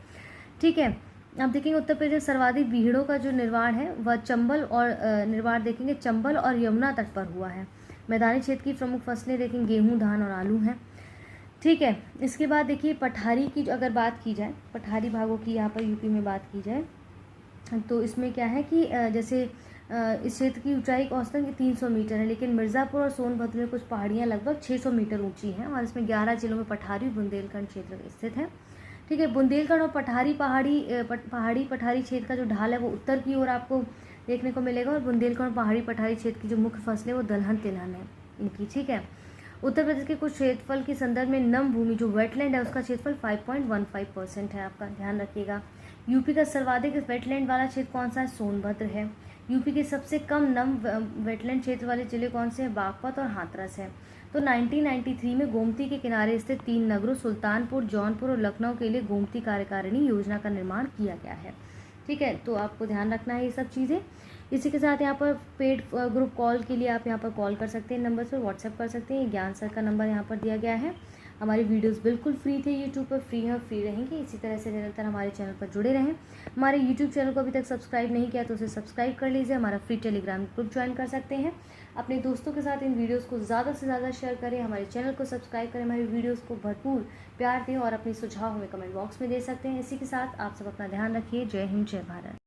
ठीक है। अब देखेंगे उत्तर प्रदेश सर्वाधिक बीहड़ों का जो निर्माण है वह चंबल और निर्माण देखेंगे चंबल और यमुना तट पर हुआ है। मैदानी क्षेत्र की प्रमुख फसलें देखें गेहूं, धान और आलू हैं, ठीक है। इसके बाद देखिए पठारी की अगर बात की जाए, पठारी भागों की यहाँ पर यूपी में बात की जाए तो इसमें क्या है कि जैसे इस क्षेत्र की ऊंचाई औसतन 300 मीटर है, लेकिन मिर्ज़ापुर और सोनभद्र में कुछ पहाड़ियाँ लगभग 600 मीटर ऊंची हैं और इसमें 11 जिलों में पठारी बुंदेलखंड क्षेत्र स्थित है, ठीक है। बुंदेलखंड और पठारी पठारी क्षेत्र का जो ढाल है वो उत्तर की ओर आपको देखने को मिलेगा और बुंदेलखंड और पहाड़ी पठारी क्षेत्र की जो मुख्य फसलें वो दलहन तिलहन है इनकी, ठीक है। उत्तर प्रदेश के कुछ क्षेत्रफल के संदर्भ में नम भूमि जो वेटलैंड है उसका क्षेत्रफल 5.15% है, आपका ध्यान रखिएगा। यूपी का सर्वाधिक वेटलैंड वाला क्षेत्र कौन सा है? सोनभद्र है। यूपी के सबसे कम नम वेटलैंड क्षेत्र वाले जिले कौन से हैं? बागपत और हाथरस है। तो 1993 में गोमती के किनारे स्थित 3 नगरों सुल्तानपुर, जौनपुर और लखनऊ के लिए गोमती कार्यकारिणी योजना का निर्माण किया गया है, ठीक है। तो आपको ध्यान रखना है ये सब चीज़ें। इसी के साथ यहाँ पर पेड ग्रुप कॉल के लिए आप यहाँ पर कॉल कर सकते हैं, नंबर पर व्हाट्सएप कर सकते हैं। ज्ञान सर का नंबर यहाँ पर दिया गया है। हमारी वीडियोस बिल्कुल फ्री थे, यूट्यूब पर फ्री है और फ्री रहेंगे। इसी तरह से निरंतर हमारे चैनल पर जुड़े रहें। हमारे यूट्यूब चैनल को अभी तक सब्सक्राइब नहीं किया तो उसे सब्सक्राइब कर लीजिए। हमारा फ्री टेलीग्राम ग्रुप ज्वाइन कर सकते हैं। अपने दोस्तों के साथ इन वीडियोज़ को ज़्यादा से ज़्यादा शेयर करें, हमारे चैनल को सब्सक्राइब करें, हमारी वीडियोज़ को भरपूर प्यार दें और अपने सुझाव हमें कमेंट बॉक्स में दे सकते हैं। इसी के साथ आप सब अपना ध्यान रखिए। जय हिंद, जय भारत।